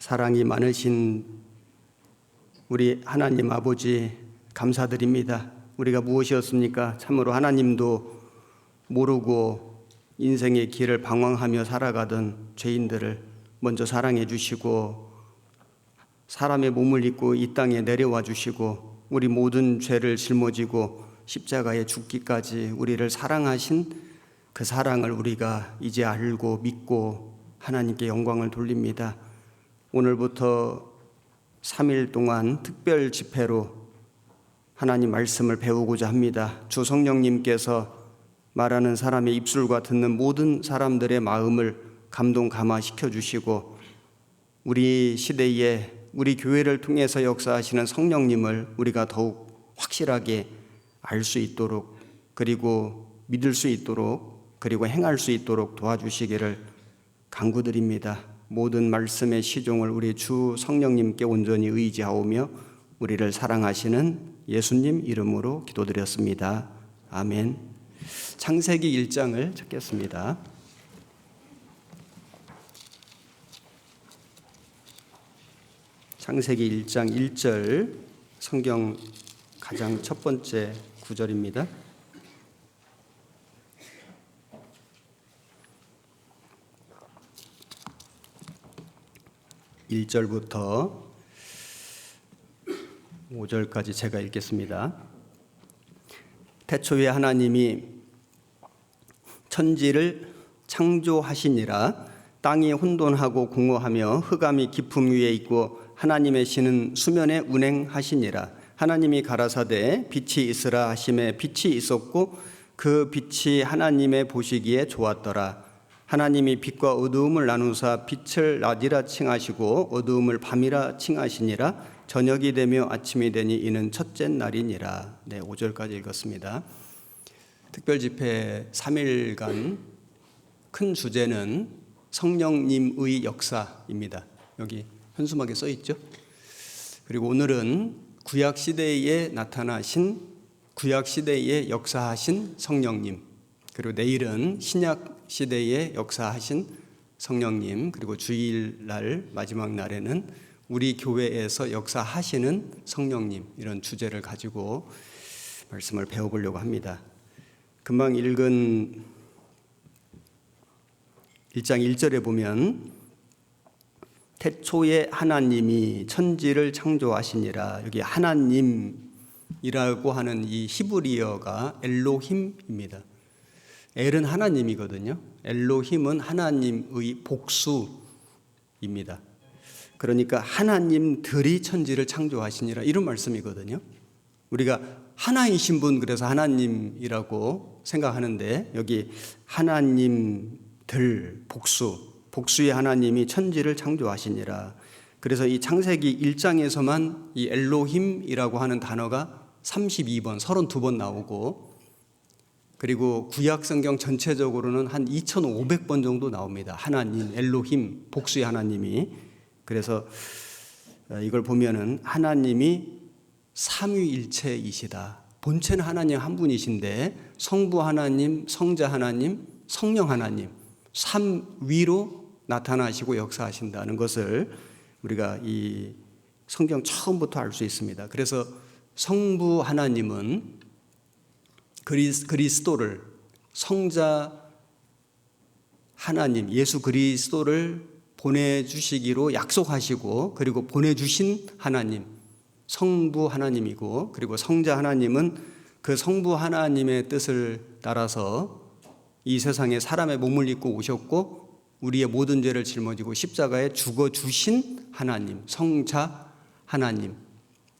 사랑이 많으신 우리 하나님 아버지 감사드립니다. 우리가 무엇이었습니까? 참으로 하나님도 모르고 인생의 길을 방황하며 살아가던 죄인들을 먼저 사랑해 주시고 사람의 몸을 입고 이 땅에 내려와 주시고 우리 모든 죄를 짊어지고 십자가에 죽기까지 우리를 사랑하신 그 사랑을 우리가 이제 알고 믿고 하나님께 영광을 돌립니다. 오늘부터 3일 동안 특별 집회로 하나님 말씀을 배우고자 합니다. 주 성령님께서 말하는 사람의 입술과 듣는 모든 사람들의 마음을 감동 감화시켜 주시고 우리 시대에 우리 교회를 통해서 역사하시는 성령님을 우리가 더욱 확실하게 알 수 있도록 그리고 믿을 수 있도록 그리고 행할 수 있도록 도와주시기를 간구드립니다. 모든 말씀의 시종을 우리 주 성령님께 온전히 의지하오며 우리를 사랑하시는 예수님 이름으로 기도드렸습니다. 아멘. 창세기 1장을 찾겠습니다. 창세기 1장 1절 성경 가장 첫 번째 구절입니다. 1절부터 5절까지 제가 읽겠습니다. 태초에 하나님이 천지를 창조하시니라. 땅이 혼돈하고 공허하며 흑암이 깊음 위에 있고 하나님의 신은 수면에 운행하시니라. 하나님이 가라사대 빛이 있으라 하심에 빛이 있었고 그 빛이 하나님의 보시기에 좋았더라. 하나님이 빛과 어두움을 나누사 빛을 낮이라 칭하시고 어두움을 밤이라 칭하시니라. 저녁이 되며 아침이 되니 이는 첫째 날이니라. 5절까지 읽었습니다. 특별집회 3일간 큰 주제는 성령님의 역사입니다. 여기 현수막에 써 있죠. 그리고 오늘은 구약시대에 나타나신 구약시대에 역사하신 성령님, 그리고 내일은 신약시대에 역사하신 성령님, 그리고 주일날 마지막 날에는 우리 교회에서 역사하시는 성령님, 이런 주제를 가지고 말씀을 배워보려고 합니다. 금방 읽은 1장 1절에 보면 태초에 하나님이 천지를 창조하시니라. 여기 하나님이라고 하는 이 히브리어가 엘로힘입니다. 엘은 하나님이거든요. 엘로힘은 하나님의 복수입니다. 그러니까 하나님들이 천지를 창조하시니라 이런 말씀이거든요. 우리가 하나이신 분 그래서 하나님이라고 생각하는데 여기 하나님들 복수의 하나님이 천지를 창조하시니라. 그래서 이 창세기 1장에서만 이 엘로힘이라고 하는 단어가 32번, 32번 나오고 그리고 구약 성경 전체적으로는 한 2500번 정도 나옵니다. 하나님, 엘로힘, 복수의 하나님이. 그래서 이걸 보면은 하나님이 삼위일체이시다. 본체는 하나님 한 분이신데 성부 하나님, 성자 하나님, 성령 하나님 삼위로 나타나시고 역사하신다는 것을 우리가 이 성경 처음부터 알 수 있습니다. 그래서 성부 하나님은 그리스도를 성자 하나님 예수 그리스도를 보내주시기로 약속하시고 그리고 보내주신 하나님 성부 하나님이고 그리고 성자 하나님은 그 성부 하나님의 뜻을 따라서 이 세상에 사람의 몸을 입고 오셨고 우리의 모든 죄를 짊어지고 십자가에 죽어주신 하나님 성자 하나님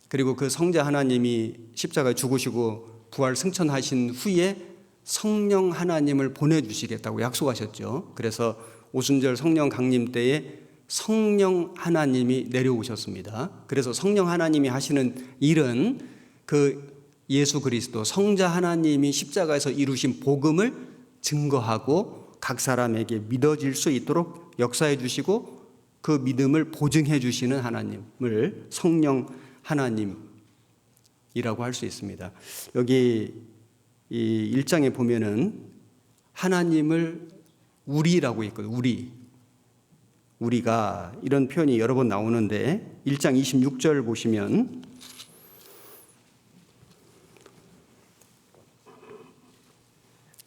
그리고 그 성자 하나님이 십자가에 죽으시고 부활 승천하신 후에 성령 하나님을 보내주시겠다고 약속하셨죠. 그래서 오순절 성령 강림 때에 성령 하나님이 내려오셨습니다. 그래서 성령 하나님이 하시는 일은 그 예수 그리스도 성자 하나님이 십자가에서 이루신 복음을 증거하고 각 사람에게 믿어질 수 있도록 역사해 주시고 그 믿음을 보증해 주시는 하나님을 성령 하나님이라고 할 수 있습니다. 여기 이 1장에 보면은 하나님을 우리라고 있거든요. 우리가 이런 표현이 여러 번 나오는데 1장 26절 보시면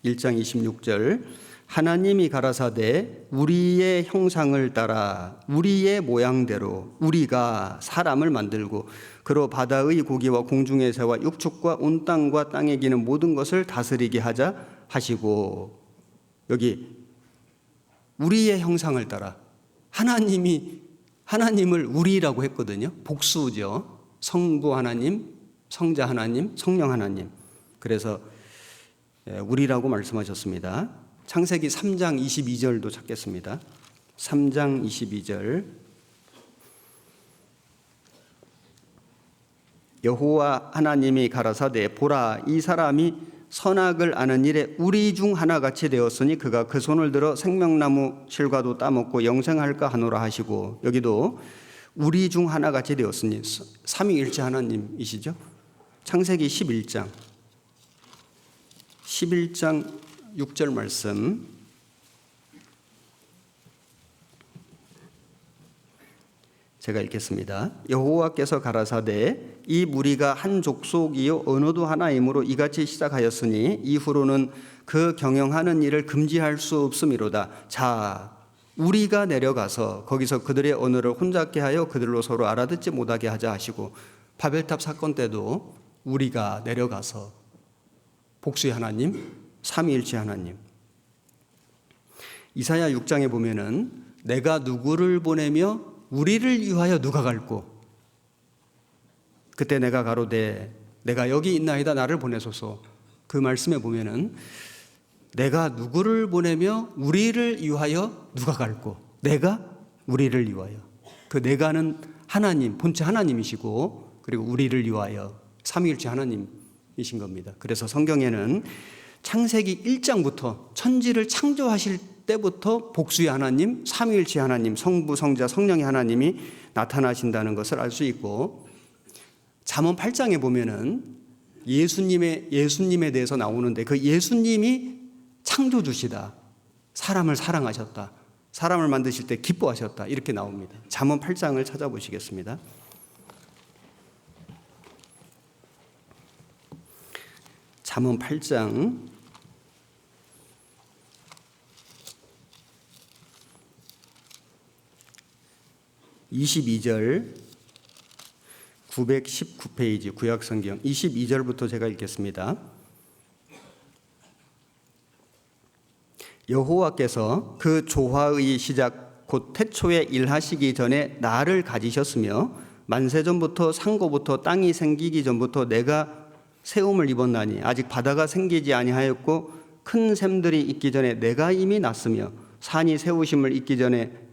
(1장 26절) 하나님이 가라사대 우리의 형상을 따라 우리의 모양대로 우리가 사람을 만들고 그로 바다의 고기와 공중의 새와 육축과 온 땅과 땅에 기는 모든 것을 다스리게 하자 하시고, 여기 우리의 형상을 따라 하나님을 우리라고 했거든요. 복수죠. 성부 하나님, 성자 하나님, 성령 하나님. 그래서 우리라고 말씀하셨습니다. 창세기 3장 22절도 찾겠습니다. 3장 22절. 여호와 하나님이 가라사대 보라 이 사람이 선악을 아는 일에 우리 중 하나같이 되었으니 그가 그 손을 들어 생명나무 실과도 따먹고 영생할까 하노라 하시고, 여기도 우리 중 하나같이 되었으니 삼위일체 하나님이시죠. 창세기 11장 6절 말씀 제가 읽겠습니다. 여호와께서 가라사대 이 무리가 한 족속이요 언어도 하나이므로 이같이 시작하였으니 이후로는 그 경영하는 일을 금지할 수 없음이로다. 자, 우리가 내려가서 거기서 그들의 언어를 혼잡게 하여 그들로 서로 알아듣지 못하게 하자 하시고, 바벨탑 사건 때도 우리가 내려가서 복수의 하나님, 삼위일체 하나님. 이사야 6장에 보면은 내가 누구를 보내며 우리를 위하여 누가 갈꼬, 그때 내가 가로되 내가 여기 있나이다 나를 보내소서. 그 말씀에 보면은 내가 누구를 보내며 우리를 위하여 누가 갈꼬, 내가 우리를 위하여. 그 내가는 하나님, 본체 하나님이시고 그리고 우리를 위하여 삼위일체 하나님이신 겁니다. 그래서 성경에는 창세기 1장부터 천지를 창조하실 때부터 복수의 하나님, 삼위일체 하나님, 성부, 성자, 성령의 하나님이 나타나신다는 것을 알 수 있고, 잠언 8장에 보면은 예수님에 대해서 나오는데 그 예수님이 창조주시다, 사람을 사랑하셨다, 사람을 만드실 때 기뻐하셨다, 이렇게 나옵니다. 잠언 8장을 찾아보시겠습니다. 잠언 8장 22절 919페이지 구약성경 22절부터 제가 읽겠습니다. 여호와께서 그 조화의 시작 곧 태초에 일하시기 전에 나를 가지셨으며 만세전부터 상고부터 땅이 생기기 전부터 내가 세움을 입었나니 아직 바다가 생기지 아니하였고 큰 샘들이 있기 전에 내가 이미 났으며 산이 세우심을 입기 전에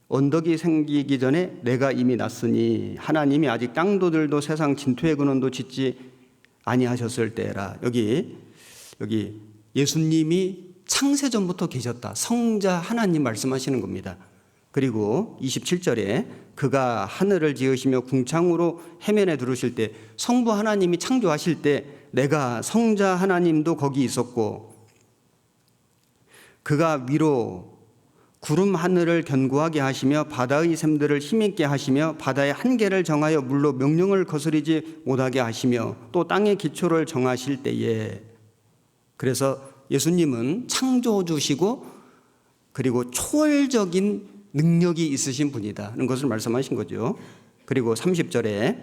언덕이 생기기 전에 내가 이미 났으니 하나님이 아직 땅도들도 세상 진토의 근원도 짓지 아니하셨을 때라. 여기 예수님이 창세전부터 계셨다, 성자 하나님 말씀하시는 겁니다. 그리고 27절에 그가 하늘을 지으시며 궁창으로 해면에 두르실 때, 성부 하나님이 창조하실 때 내가 성자 하나님도 거기 있었고, 그가 위로 구름 하늘을 견고하게 하시며 바다의 샘들을 힘있게 하시며 바다의 한계를 정하여 물로 명령을 거스리지 못하게 하시며 또 땅의 기초를 정하실 때에, 그래서 예수님은 창조주시고 그리고 초월적인 능력이 있으신 분이다는 것을 말씀하신 거죠. 그리고 30절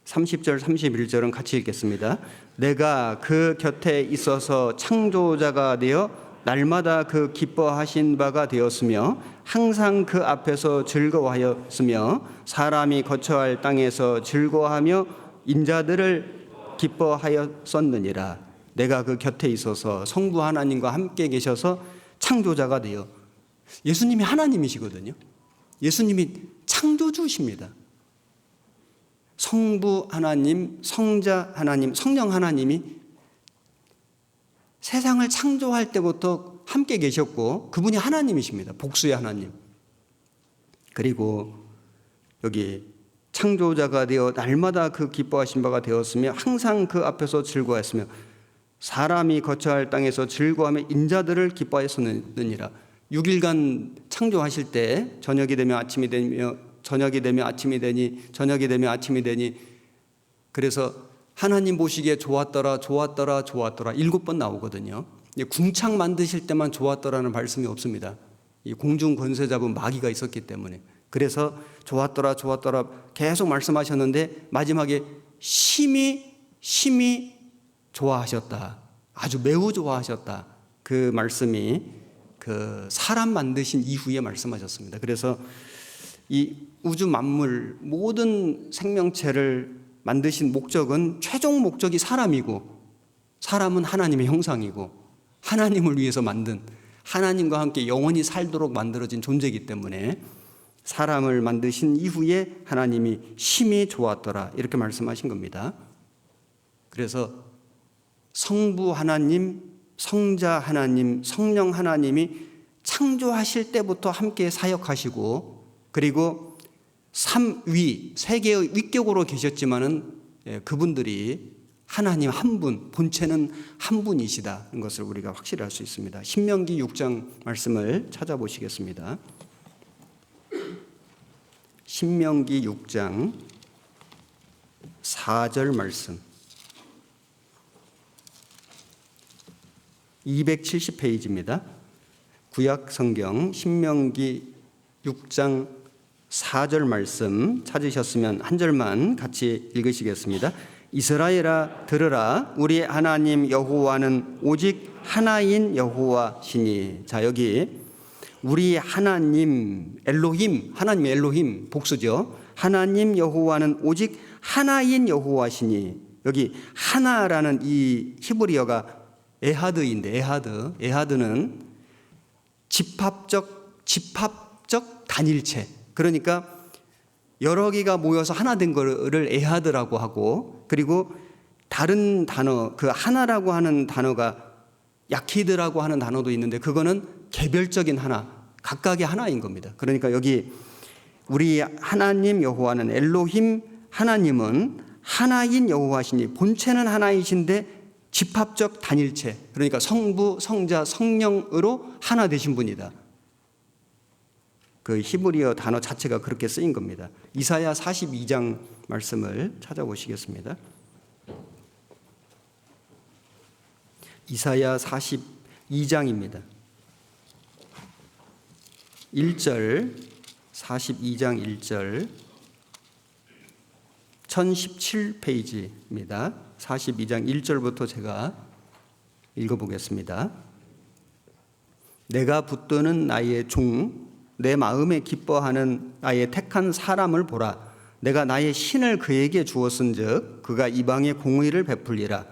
31절은 같이 읽겠습니다. 내가 그 곁에 있어서 창조자가 되어 날마다 그 기뻐하신 바가 되었으며 항상 그 앞에서 즐거워하였으며 사람이 거처할 땅에서 즐거워하며 인자들을 기뻐하였었느니라. 내가 그 곁에 있어서 성부 하나님과 함께 계셔서 창조자가 되어, 예수님이 하나님이시거든요. 예수님이 창조주십니다. 성부 하나님, 성자 하나님, 성령 하나님이 세상을 창조할 때부터 함께 계셨고 그분이 하나님이십니다. 복수의 하나님. 그리고 여기 창조자가 되어 날마다 그 기뻐하신 바가 되었으며 항상 그 앞에서 즐거워했으며 사람이 거처할 땅에서 즐거워하며 인자들을 기뻐하였느니라. 6일간 창조하실 때 저녁이 되면 아침이 되며 저녁이 되면 아침이 되니 저녁이 되면 아침이 되니, 그래서 하나님 보시기에 좋았더라 좋았더라 좋았더라 7번 나오거든요. 궁창 만드실 때만 좋았더라는 말씀이 없습니다. 이 공중 권세 잡은 마귀가 있었기 때문에. 그래서 좋았더라 좋았더라 계속 말씀하셨는데 마지막에 심히 좋아하셨다, 아주 매우 좋아하셨다, 그 말씀이 그 사람 만드신 이후에 말씀하셨습니다. 그래서 이 우주 만물 모든 생명체를 만드신 목적은, 최종 목적이 사람이고, 사람은 하나님의 형상이고 하나님을 위해서 만든, 하나님과 함께 영원히 살도록 만들어진 존재이기 때문에 사람을 만드신 이후에 하나님이 심히 좋았더라 이렇게 말씀하신 겁니다. 그래서 성부 하나님, 성자 하나님, 성령 하나님이 창조하실 때부터 함께 사역하시고, 그리고 삼위, 세계의 위격으로 계셨지만은 그분들이 하나님 한 분, 본체는 한 분이시다는 것을 우리가 확실히 알 수 있습니다. 신명기 6장 말씀을 찾아보시겠습니다. 신명기 6장 4절 말씀, 270페이지입니다. 구약 성경 신명기 6장 4절 말씀 찾으셨으면 한 절만 같이 읽으시겠습니다. 이스라엘아 들으라, 우리 하나님 여호와는 오직 하나인 여호와시니. 자, 여기 우리 하나님 엘로힘, 하나님 엘로힘 복수죠. 하나님 여호와는 오직 하나인 여호와시니. 여기 하나라는 이 히브리어가 에하드인데, 에하드는 집합적 단일체, 그러니까 여러 개가 모여서 하나 된 거를 에하드라고 하고, 그리고 다른 단어, 그 하나라고 하는 단어가 야키드라고 하는 단어도 있는데 그거는 개별적인 하나, 각각의 하나인 겁니다. 그러니까 여기 우리 하나님 여호와는 엘로힘, 하나님은 하나인 여호와시니, 본체는 하나이신데 집합적 단일체, 그러니까 성부, 성자, 성령으로 하나 되신 분이다. 그 히브리어 단어 자체가 그렇게 쓰인 겁니다. 이사야 42장 말씀을 찾아보시겠습니다. 이사야 42장입니다. 1절, 42장 1절, 1017페이지입니다. 42장 1절부터 제가 읽어보겠습니다. 내가 붙드는 나의 종, 내 마음에 기뻐하는 나의 택한 사람을 보라. 내가 나의 신을 그에게 주었은즉 그가 이방에 공의를 베풀리라.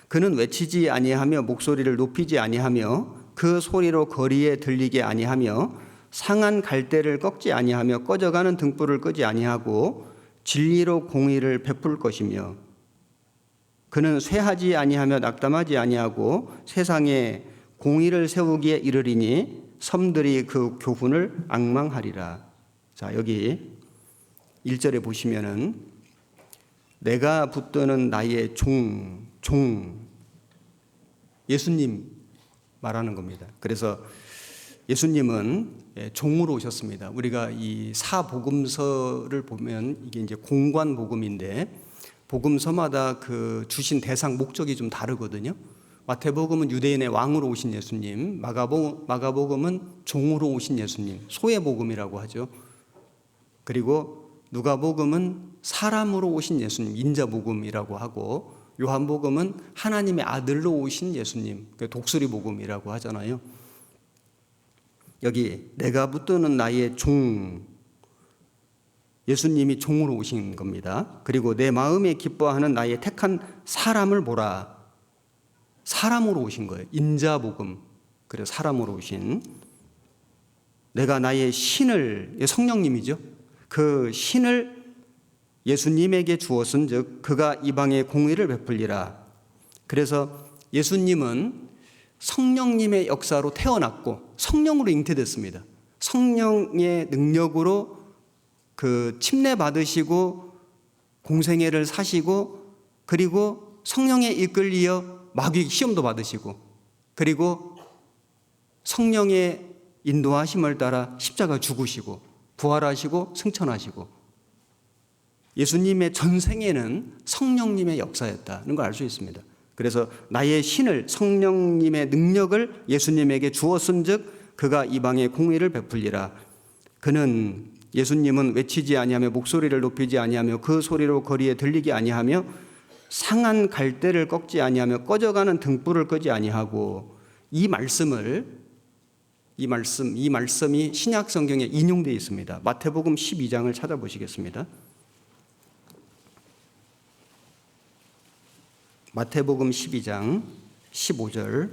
그는 외치지 아니하며 목소리를 높이지 아니하며 그 소리로 거리에 들리게 아니하며 상한 갈대를 꺾지 아니하며 꺼져가는 등불을 끄지 아니하고 진리로 공의를 베풀 것이며, 그는 쇠하지 아니하며 낙담하지 아니하고 세상에 공의를 세우기에 이르리니 섬들이 그 교훈을 앙망하리라. 자, 여기 1절에 보시면은 내가 붙드는 나의 종, 예수님 말하는 겁니다. 그래서 예수님은 종으로 오셨습니다. 우리가 이 사복음서를 보면 이게 이제 공관 복음인데 복음서마다 그 주신 대상 목적이 좀 다르거든요. 마태복음은 유대인의 왕으로 오신 예수님, 마가복음은 종으로 오신 예수님, 소외복음이라고 하죠. 그리고 누가복음은 사람으로 오신 예수님, 인자복음이라고 하고, 요한복음은 하나님의 아들로 오신 예수님, 독수리복음이라고 하잖아요. 여기 내가 붙드는 나의 종, 예수님이 종으로 오신 겁니다. 그리고 내 마음에 기뻐하는 나의 택한 사람을 보라. 사람으로 오신 거예요. 인자복음. 그래서 사람으로 오신, 내가 나의 신을, 성령님이죠. 그 신을 예수님에게 주었은즉 그가 이방에 공의를 베풀리라. 그래서 예수님은 성령님의 역사로 태어났고 성령으로 잉태됐습니다. 성령의 능력으로 그 침례 받으시고 공생애를 사시고, 그리고 성령에 이끌리어 마귀 시험도 받으시고, 그리고 성령의 인도하심을 따라 십자가 죽으시고 부활하시고 승천하시고 예수님의 전생에는 성령님의 역사였다는 걸 알 수 있습니다. 그래서 나의 신을 성령님의 능력을 예수님에게 주었은즉 그가 이방에 공의를 베풀리라. 그는 예수님은 외치지 아니하며 목소리를 높이지 아니하며 그 소리로 거리에 들리게 아니하며 상한 갈대를 꺾지 아니하며 꺼져가는 등불을 끄지 아니하고 이 말씀이 신약 성경에 인용되어 있습니다. 마태복음 12장을 찾아보시겠습니다. 마태복음 12장 15절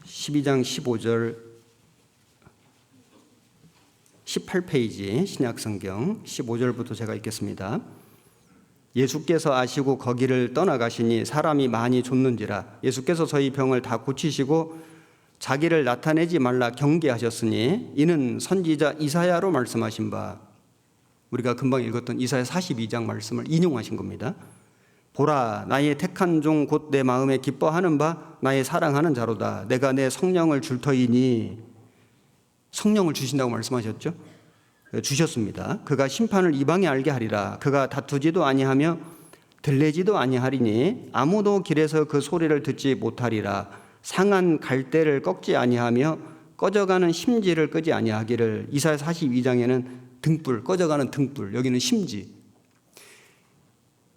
12장 15절 18페이지 신약성경 15절부터 제가 읽겠습니다. 예수께서 아시고 거기를 떠나가시니 사람이 많이 좁는지라 예수께서 저희 병을 다 고치시고 자기를 나타내지 말라 경계하셨으니 이는 선지자 이사야로 말씀하신 바 우리가 금방 읽었던 이사야 42장 말씀을 인용하신 겁니다. 보라 나의 택한 종 곧 내 마음에 기뻐하는 바 나의 사랑하는 자로다. 내가 내 성령을 줄 터이니 성령을 주신다고 말씀하셨죠. 주셨습니다. 그가 심판을 이방에 알게 하리라. 그가 다투지도 아니하며 들레지도 아니하리니 아무도 길에서 그 소리를 듣지 못하리라. 상한 갈대를 꺾지 아니하며 꺼져가는 심지를 끄지 아니하기를. 이사야 42장에는 등불, 꺼져가는 등불, 여기는 심지.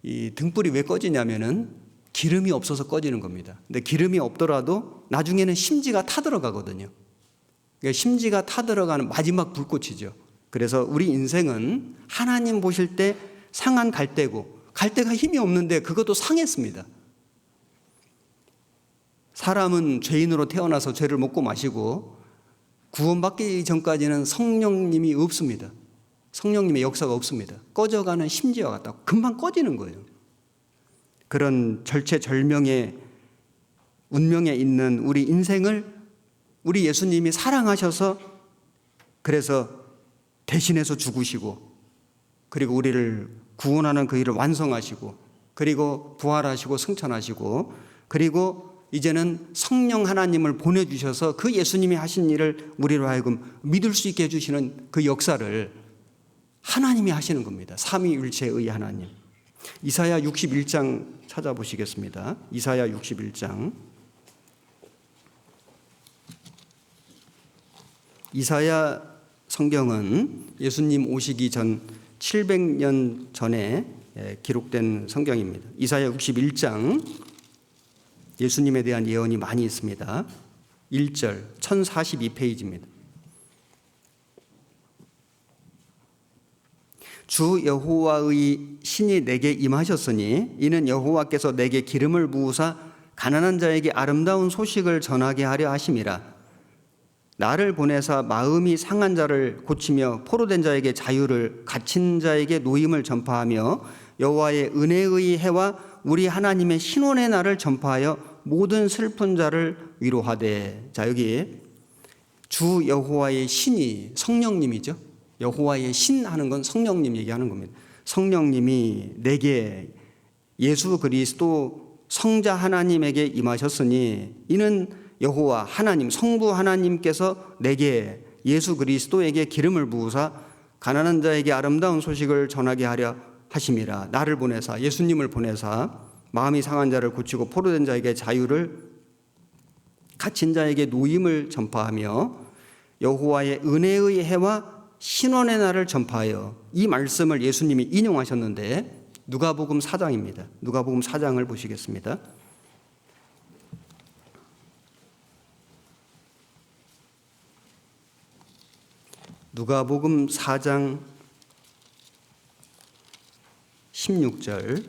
이 등불이 왜 꺼지냐면은 기름이 없어서 꺼지는 겁니다. 근데 기름이 없더라도 나중에는 심지가 타들어가거든요. 그러니까 심지가 타들어가는 마지막 불꽃이죠. 그래서 우리 인생은 하나님 보실 때 상한 갈대고 갈대가 힘이 없는데 그것도 상했습니다. 사람은 죄인으로 태어나서 죄를 먹고 마시고 구원받기 전까지는 성령님이 없습니다. 성령님의 역사가 없습니다. 꺼져가는 심지와 같다고 금방 꺼지는 거예요. 그런 절체절명의 운명에 있는 우리 인생을 우리 예수님이 사랑하셔서 그래서 대신해서 죽으시고 그리고 우리를 구원하는 그 일을 완성하시고 그리고 부활하시고 승천하시고 그리고 이제는 성령 하나님을 보내주셔서 그 예수님이 하신 일을 우리로 하여금 믿을 수 있게 해주시는 그 역사를 하나님이 하시는 겁니다. 삼위일체의 하나님. 이사야 61장 찾아보시겠습니다. 이사야 61장. 이사야 성경은 예수님 오시기 전 700년 전에 기록된 성경입니다. 이사야 61장 예수님에 대한 예언이 많이 있습니다. 1절 1042페이지입니다. 주 여호와의 신이 내게 임하셨으니 이는 여호와께서 내게 기름을 부으사 가난한 자에게 아름다운 소식을 전하게 하려 하심이라. 나를 보내사 마음이 상한 자를 고치며 포로된 자에게 자유를 갇힌 자에게 노임을 전파하며 여호와의 은혜의 해와 우리 하나님의 신원의 날을 전파하여 모든 슬픈 자를 위로하되. 자, 여기 주 여호와의 신이 성령님이죠. 여호와의 신 하는 건 성령님 얘기하는 겁니다. 성령님이 내게 예수 그리스도 성자 하나님에게 임하셨으니 이는 여호와 하나님 성부 하나님께서 내게 예수 그리스도에게 기름을 부으사 가난한 자에게 아름다운 소식을 전하게 하려 하심이라. 나를 보내사 예수님을 보내사 마음이 상한 자를 고치고 포로된 자에게 자유를 갇힌 자에게 노임을 전파하며 여호와의 은혜의 해와 신원의 날을 전파하여. 이 말씀을 예수님이 인용하셨는데 누가복음 4장입니다. 누가복음 4장을 보시겠습니다. 누가복음 4장 16절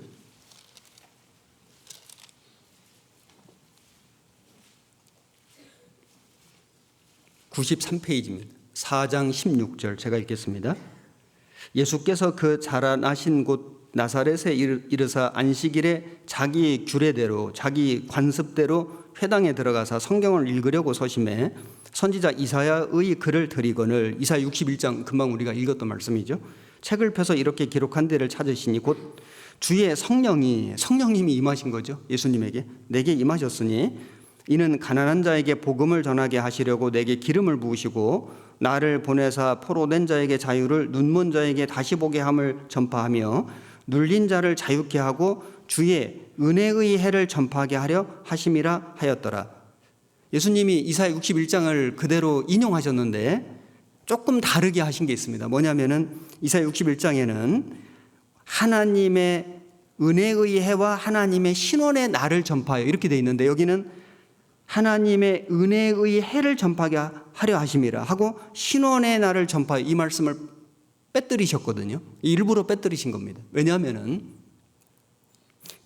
93페이지입니다. 4장 16절 제가 읽겠습니다. 예수께서 그 자라나신 곳 나사렛에 이르사 안식일에 자기 규례대로 자기 관습대로 회당에 들어가서 성경을 읽으려고 서심해 선지자 이사야의 글을 들이거늘. 이사야 61장 금방 우리가 읽었던 말씀이죠. 책을 펴서 이렇게 기록한 데를 찾으시니 곧 주의 성령님이 임하신 거죠. 예수님에게 내게 임하셨으니 이는 가난한 자에게 복음을 전하게 하시려고 내게 기름을 부으시고 나를 보내사 포로된 자에게 자유를, 눈먼 자에게 다시 보게 함을 전파하며 눌린 자를 자유케 하고 주의 은혜의 해를 전파하게 하려 하심이라 하였더라. 예수님이 이사야 61장을 그대로 인용하셨는데 조금 다르게 하신 게 있습니다. 뭐냐면은 이사야 61장에는 하나님의 은혜의 해와 하나님의 신원의 날을 전파하여 이렇게 돼 있는데, 여기는 하나님의 은혜의 해를 전파하게 하려 하심이라 하고 신원의 날을 전파하여, 이 말씀을 빼뜨리셨거든요. 일부러 빼뜨리신 겁니다. 왜냐하면은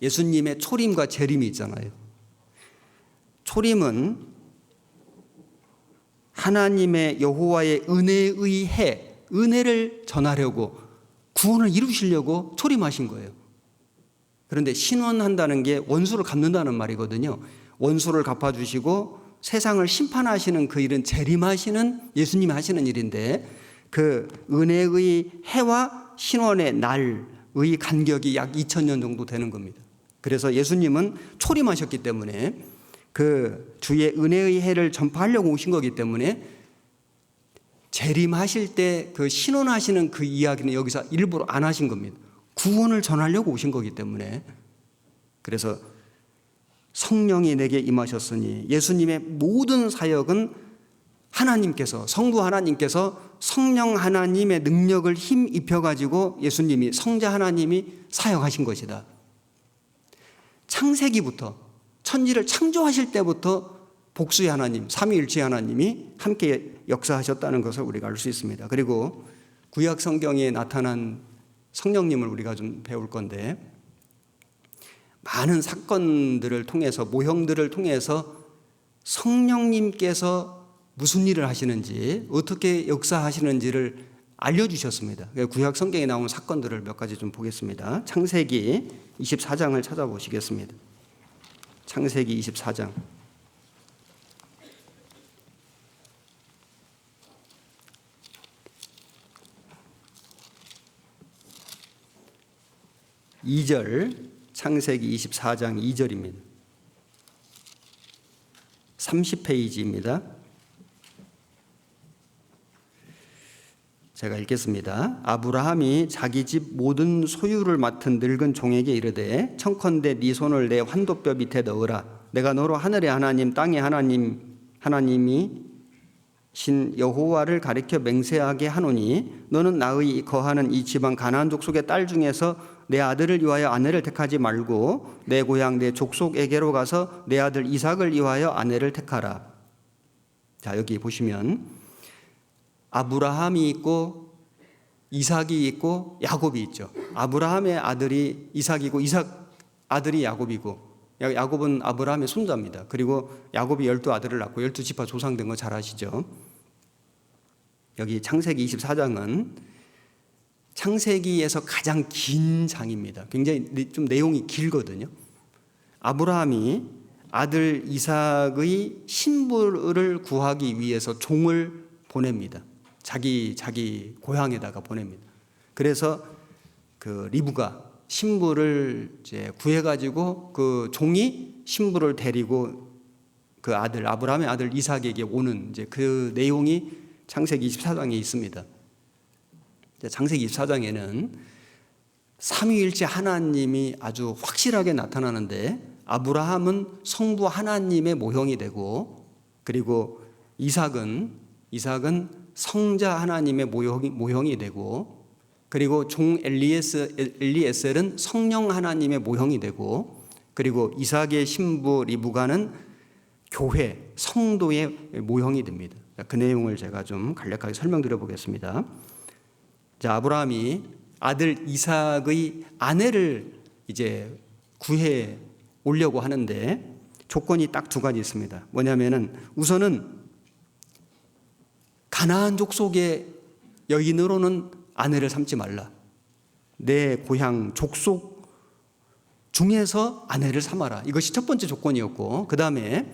예수님의 초림과 재림이 있잖아요. 초림은 하나님의 여호와의 은혜의 해, 은혜를 전하려고, 구원을 이루시려고 초림하신 거예요. 그런데 신원한다는 게 원수를 갚는다는 말이거든요. 원수를 갚아주시고 세상을 심판하시는 그 일은 재림하시는 예수님이 하시는 일인데, 그 은혜의 해와 신원의 날의 간격이 약 2000년 정도 되는 겁니다. 그래서 예수님은 초림하셨기 때문에 그 주의 은혜의 해를 전파하려고 오신 거기 때문에 재림하실 때 그 신원하시는 그 이야기는 여기서 일부러 안 하신 겁니다. 구원을 전하려고 오신 거기 때문에. 그래서 성령이 내게 임하셨으니, 예수님의 모든 사역은 하나님께서, 성부 하나님께서 성령 하나님의 능력을 힘 입혀가지고 예수님이, 성자 하나님이 사역하신 것이다. 창세기부터, 천지를 창조하실 때부터 복수의 하나님, 삼위일체 하나님이 함께 역사하셨다는 것을 우리가 알 수 있습니다. 그리고 구약 성경에 나타난 성령님을 우리가 좀 배울 건데, 많은 사건들을 통해서, 모형들을 통해서 성령님께서 무슨 일을 하시는지, 어떻게 역사하시는지를 알려주셨습니다. 구약 성경에 나온 사건들을 몇 가지 좀 보겠습니다. 창세기 24장을 찾아보시겠습니다. 창세기 24장. 창세기 24장 2절입니다. 30페이지입니다. 제가 읽겠습니다. 아브라함이 자기 집 모든 소유를 맡은 늙은 종에게 이르되, 청컨대 네 손을 내 환도뼈 밑에 넣으라. 내가 너로 하늘의 하나님 땅의 하나님이 신 여호와를 가리켜 맹세하게 하노니, 너는 나의 거하는 이 지방 가나안 족속의 딸 중에서 내 아들을 위하여 아내를 택하지 말고 내 고향 내 족속에게로 가서 내 아들 이삭을 위하여 아내를 택하라. 자, 여기 보시면 아브라함이 있고 이삭이 있고 야곱이 있죠. 아브라함의 아들이 이삭이고 이삭 아들이 야곱이고, 야곱은 아브라함의 손자입니다. 그리고 야곱이 12아들을 낳고 12지파 조상된 거 잘 아시죠? 여기 창세기 24장은 창세기에서 가장 긴 장입니다. 굉장히 좀 내용이 길거든요. 아브라함이 아들 이삭의 신부를 구하기 위해서 종을 보냅니다. 자기 고향에다가 보냅니다. 그래서 그 리브가 신부를 이제 구해가지고 그 종이 신부를 데리고 그 아들, 아브라함의 아들 이삭에게 오는 이제 그 내용이 창세기 24장에 있습니다. 창세기 24장에는 삼위일체 하나님이 아주 확실하게 나타나는데, 아브라함은 성부 하나님의 모형이 되고, 그리고 이삭은 성자 하나님의 모형이 되고, 그리고 종 엘리에셀은 성령 하나님의 모형이 되고, 그리고 이삭의 신부 리브가는 교회, 성도의 모형이 됩니다. 그 내용을 제가 좀 간략하게 설명드려 보겠습니다. 자, 아브라함이 아들 이삭의 아내를 이제 구해 오려고 하는데 조건이 딱 두 가지 있습니다. 뭐냐면은 우선은 가나안 족속의 여인으로는 아내를 삼지 말라. 내 고향 족속 중에서 아내를 삼아라. 이것이 첫 번째 조건이었고, 그 다음에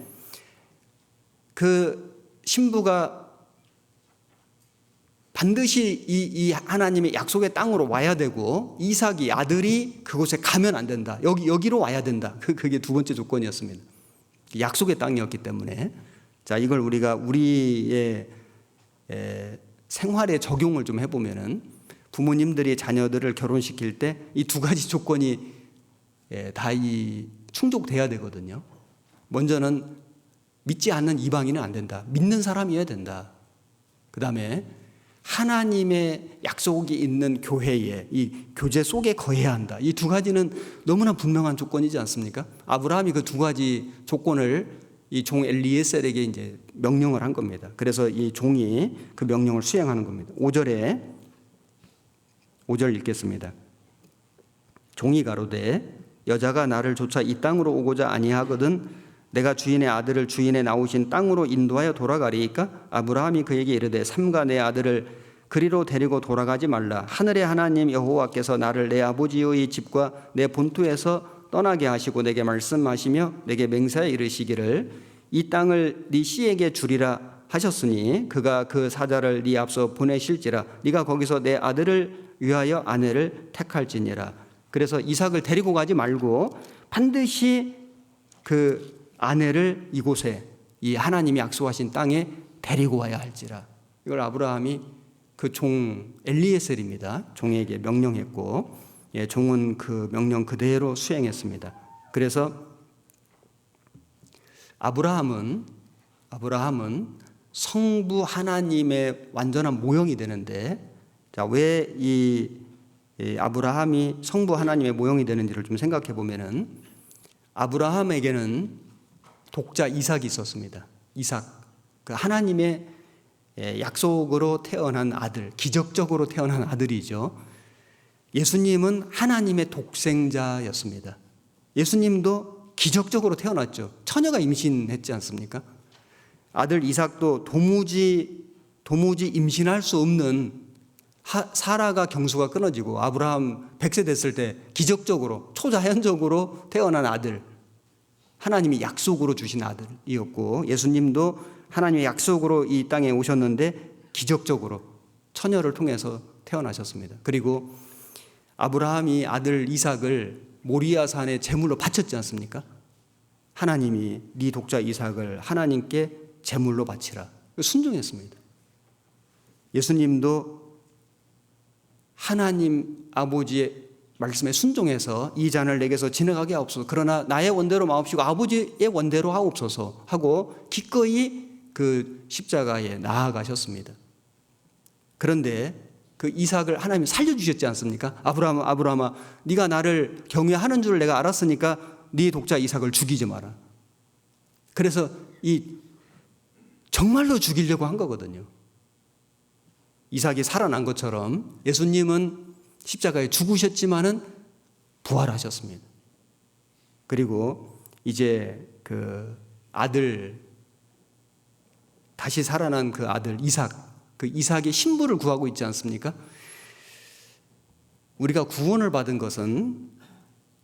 그 신부가 반드시 이 하나님의 약속의 땅으로 와야 되고, 이삭이 아들이 그곳에 가면 안 된다. 여기로 와야 된다. 그게 두 번째 조건이었습니다. 약속의 땅이었기 때문에. 자, 이걸 우리가 우리의 생활에 적용을 좀 해보면은 부모님들이 자녀들을 결혼시킬 때 이 두 가지 조건이 다 충족돼야 되거든요. 먼저는 믿지 않는 이방인은 안 된다. 믿는 사람이어야 된다. 그 다음에 하나님의 약속이 있는 교회에, 이 교제 속에 거해야 한다. 이 두 가지는 너무나 분명한 조건이지 않습니까? 아브라함이 그 두 가지 조건을 이 종 엘리에셀에게 이제 명령을 한 겁니다. 그래서 이 종이 그 명령을 수행하는 겁니다. 5절 읽겠습니다. 종이 가로되 여자가 나를 쫓아 이 땅으로 오고자 아니하거든 내가 주인의 아들을 주인의 나오신 땅으로 인도하여 돌아가리이까? 아브라함이 그에게 이르되 삼가 내 아들을 그리로 데리고 돌아가지 말라. 하늘의 하나님 여호와께서 나를 내 아버지의 집과 내 본토에서 떠나게 하시고 내게 말씀하시며 내게 맹세하여 이르시기를 이 땅을 네 씨에게 주리라 하셨으니 그가 그 사자를 네 앞서 보내실지라 네가 거기서 내 아들을 위하여 아내를 택할지니라. 그래서 이삭을 데리고 가지 말고 반드시 그 아내를 이곳에 이 하나님이 약속하신 땅에 데리고 와야 할지라. 이걸 아브라함이 그 종 엘리에셀입니다. 종에게 명령했고, 종은 그 명령 그대로 수행했습니다. 그래서 아브라함은 성부 하나님의 완전한 모형이 되는데, 자, 왜 이 아브라함이 성부 하나님의 모형이 되는지를 좀 생각해 보면은 아브라함에게는 독자 이삭이 있었습니다. 이삭, 그 하나님의 약속으로 태어난 아들, 기적적으로 태어난 아들이죠. 예수님은 하나님의 독생자였습니다. 예수님도 기적적으로 태어났죠. 처녀가 임신했지 않습니까? 아들 이삭도 도무지 임신할 수 없는 사라가 경수가 끊어지고 아브라함 100세 됐을 때 기적적으로 초자연적으로 태어난 아들, 하나님이 약속으로 주신 아들이었고, 예수님도 하나님의 약속으로 이 땅에 오셨는데 기적적으로 처녀를 통해서 태어나셨습니다. 그리고 아브라함이 아들 이삭을 모리아 산에 제물로 바쳤지 않습니까? 하나님이 네 독자 이삭을 하나님께 제물로 바치라. 순종했습니다. 예수님도 하나님 아버지의 말씀에 순종해서 이 잔을 내게서 지나가게 하옵소서. 그러나 나의 원대로 마옵시고 아버지의 원대로 하옵소서 하고 기꺼이 그 십자가에 나아가셨습니다. 그런데 그 이삭을 하나님이 살려주셨지 않습니까? 아브라함아, 네가 나를 경외하는 줄 내가 알았으니까 네 독자 이삭을 죽이지 마라. 그래서 정말로 죽이려고 한 거거든요. 이삭이 살아난 것처럼 예수님은 십자가에 죽으셨지만은 부활하셨습니다. 그리고 이제 그 아들, 다시 살아난 그 아들 이삭, 그 이삭의 신부를 구하고 있지 않습니까? 우리가 구원을 받은 것은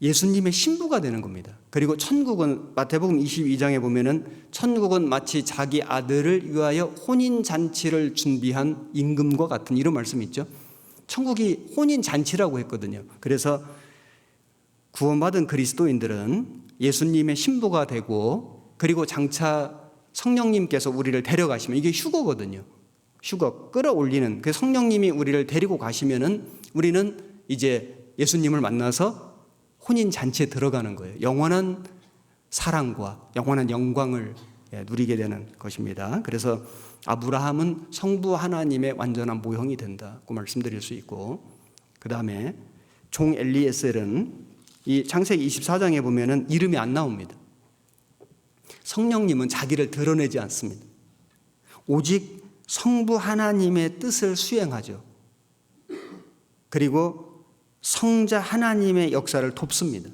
예수님의 신부가 되는 겁니다. 그리고 천국은 마태복음 22장에 보면은 천국은 마치 자기 아들을 위하여 혼인잔치를 준비한 임금과 같은 이런 말씀이 있죠. 천국이 혼인잔치라고 했거든요. 그래서 구원받은 그리스도인들은 예수님의 신부가 되고, 그리고 장차 성령님께서 우리를 데려가시면, 이게 휴거거든요. 휴거, 끌어올리는, 그 성령님이 우리를 데리고 가시면은 우리는 이제 예수님을 만나서 혼인잔치에 들어가는 거예요. 영원한 사랑과 영원한 영광을 누리게 되는 것입니다. 그래서 아브라함은 성부 하나님의 완전한 모형이 된다고 말씀드릴 수 있고, 그 다음에 종 엘리에셀은 이 창세기 24장에 보면은 이름이 안 나옵니다. 성령님은 자기를 드러내지 않습니다. 오직 성부 하나님의 뜻을 수행하죠. 그리고 성자 하나님의 역사를 돕습니다.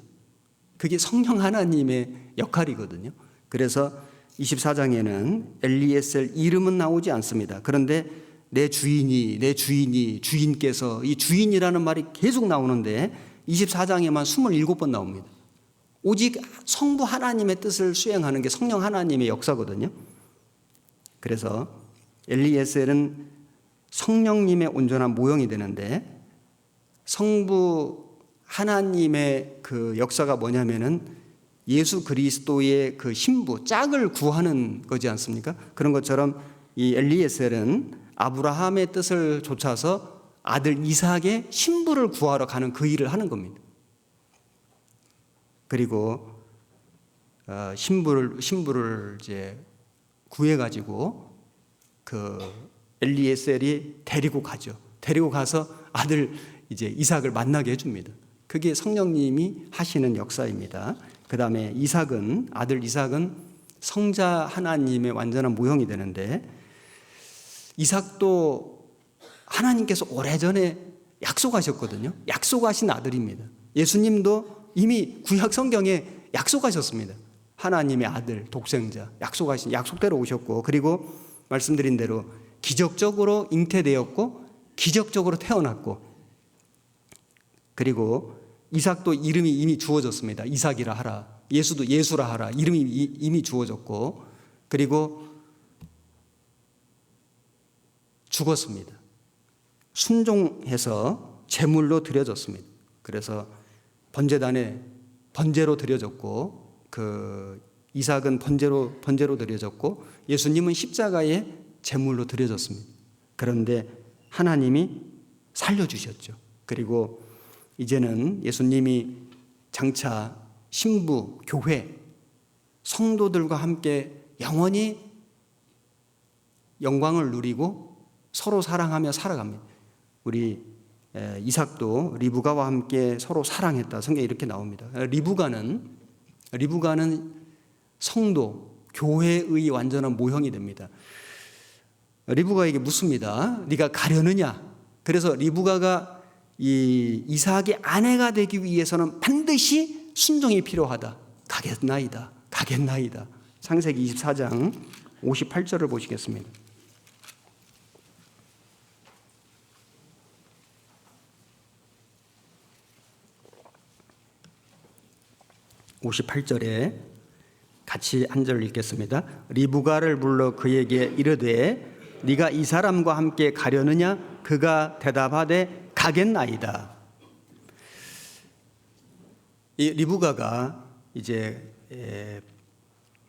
그게 성령 하나님의 역할이거든요. 그래서 24장에는 엘리에셀 이름은 나오지 않습니다. 그런데 내 주인이, 주인께서, 이 주인이라는 말이 계속 나오는데 24장에만 27번 나옵니다. 오직 성부 하나님의 뜻을 수행하는 게 성령 하나님의 역사거든요. 그래서 엘리에셀은 성령님의 온전한 모형이 되는데, 성부 하나님의 그 역사가 뭐냐면은 예수 그리스도의 그 신부, 짝을 구하는 거지 않습니까? 그런 것처럼 이 엘리에셀은 아브라함의 뜻을 좇아서 아들 이삭의 신부를 구하러 가는 그 일을 하는 겁니다. 그리고 신부를 이제 구해가지고 그 엘리에셀이 데리고 가죠. 데리고 가서 아들 이제 이삭을 만나게 해줍니다. 그게 성령님이 하시는 역사입니다. 그 다음에 아들 이삭은 성자 하나님의 완전한 모형이 되는데, 이삭도 하나님께서 오래전에 약속하셨거든요. 약속하신 아들입니다. 예수님도 이미 구약 성경에 약속하셨습니다. 하나님의 아들, 독생자, 약속대로 오셨고, 그리고 말씀드린 대로 기적적으로 잉태되었고, 기적적으로 태어났고, 그리고 이삭도 이름이 이미 주어졌습니다. 이삭이라 하라. 예수도 예수라 하라. 이름이 이미 주어졌고, 그리고 죽었습니다. 순종해서 제물로 드려졌습니다. 그래서 번제단에 번제로 드려졌고, 그 이삭은 번제로 드려졌고, 예수님은 십자가에 제물로 드려졌습니다. 그런데 하나님이 살려주셨죠. 그리고 이제는 예수님이 장차 신부, 교회, 성도들과 함께 영원히 영광을 누리고 서로 사랑하며 살아갑니다. 우리 이삭도 리브가와 함께 서로 사랑했다. 성경에 이렇게 나옵니다. 리브가는 성도, 교회의 완전한 모형이 됩니다. 리브가에게 묻습니다. 네가 가려느냐? 그래서 리브가가 이 이삭의 아내가 되기 위해서는 반드시 순종이 필요하다. 가겠나이다. 창세기 24장 58절을 보시겠습니다. 58절에 같이 한 절 읽겠습니다. 리브가를 불러 그에게 이르되 네가 이 사람과 함께 가려느냐? 그가 대답하되 가겠나이다. 이 리브가가 이제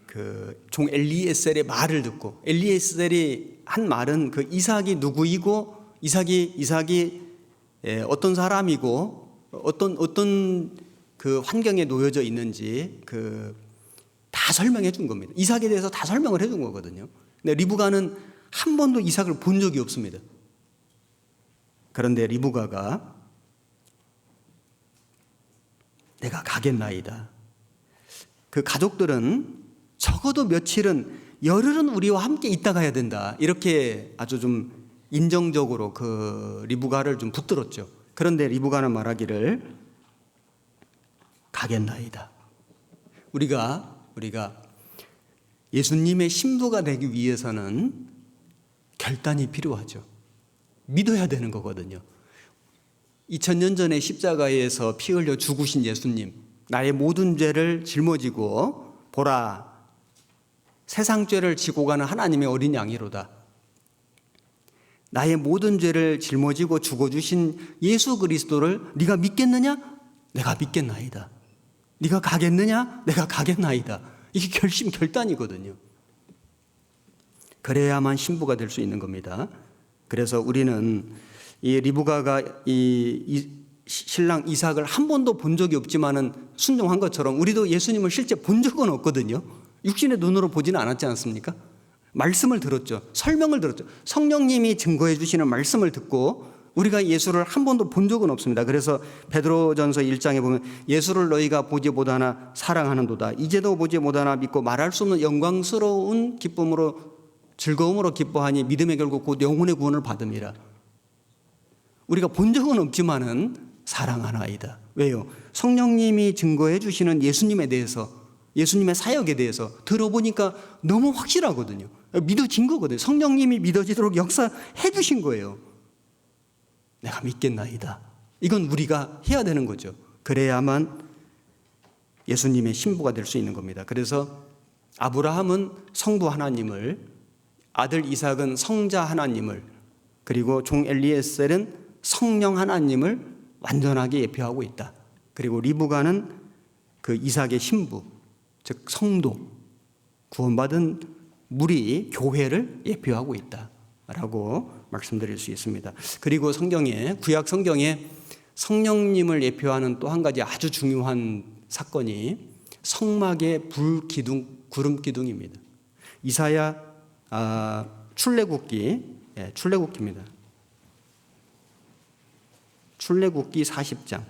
그 종 엘리에셀의 말을 듣고, 엘리에셀이 한 말은 그 이삭이 누구이고, 이삭이 어떤 사람이고, 어떤 그 환경에 놓여져 있는지 다 설명해 준 겁니다. 이삭에 대해서 다 설명을 해 준 거거든요. 근데 리브가는 한 번도 이삭을 본 적이 없습니다. 그런데 리브가가 내가 가겠나이다. 그 가족들은 적어도 며칠은, 열흘은 우리와 함께 있다 가야 된다. 이렇게 아주 좀 인정적으로 그 리브가를 좀 붙들었죠. 그런데 리브가는 말하기를 가겠나이다. 우리가 예수님의 신부가 되기 위해서는 결단이 필요하죠. 믿어야 되는 거거든요. 2000년 전에 십자가에서 피 흘려 죽으신 예수님, 나의 모든 죄를 짊어지고 보라, 세상 죄를 지고 가는 하나님의 어린 양이로다. 나의 모든 죄를 짊어지고 죽어주신 예수 그리스도를 네가 믿겠느냐? 내가 믿겠나이다. 네가 가겠느냐? 내가 가겠나이다. 이게 결단이거든요. 그래야만 신부가 될 수 있는 겁니다. 그래서 우리는 이 리브가가 이 신랑 이삭을 한 번도 본 적이 없지만은 순종한 것처럼 우리도 예수님을 실제 본 적은 없거든요. 육신의 눈으로 보지는 않았지 않습니까? 말씀을 들었죠. 설명을 들었죠. 성령님이 증거해 주시는 말씀을 듣고 우리가 예수를 한 번도 본 적은 없습니다. 그래서 베드로전서 1장에 보면 예수를 너희가 보지 못하나 사랑하는도다. 이제도 보지 못하나 믿고 말할 수 없는 영광스러운 기쁨으로, 즐거움으로 기뻐하니 믿음의 결국 곧 영혼의 구원을 받음이라. 우리가 본 적은 없지만은 사랑하나이다. 왜요? 성령님이 증거해 주시는 예수님에 대해서, 예수님의 사역에 대해서 들어보니까 너무 확실하거든요. 믿어진 거거든요. 성령님이 믿어지도록 역사해 주신 거예요. 내가 믿겠나이다. 이건 우리가 해야 되는 거죠. 그래야만 예수님의 신부가 될 수 있는 겁니다. 그래서 아브라함은 성부 하나님을, 아들 이삭은 성자 하나님을, 그리고 종 엘리에셀은 성령 하나님을 완전하게 예표하고 있다. 그리고 리브가는 그 이삭의 신부, 즉 성도, 구원받은 무리, 교회를 예표하고 있다라고 말씀드릴 수 있습니다. 그리고 성경에, 구약 성경에 성령님을 예표하는 또 한 가지 아주 중요한 사건이 성막의 불기둥, 구름기둥입니다. 이사야 출애굽기입니다. 출애굽기 40장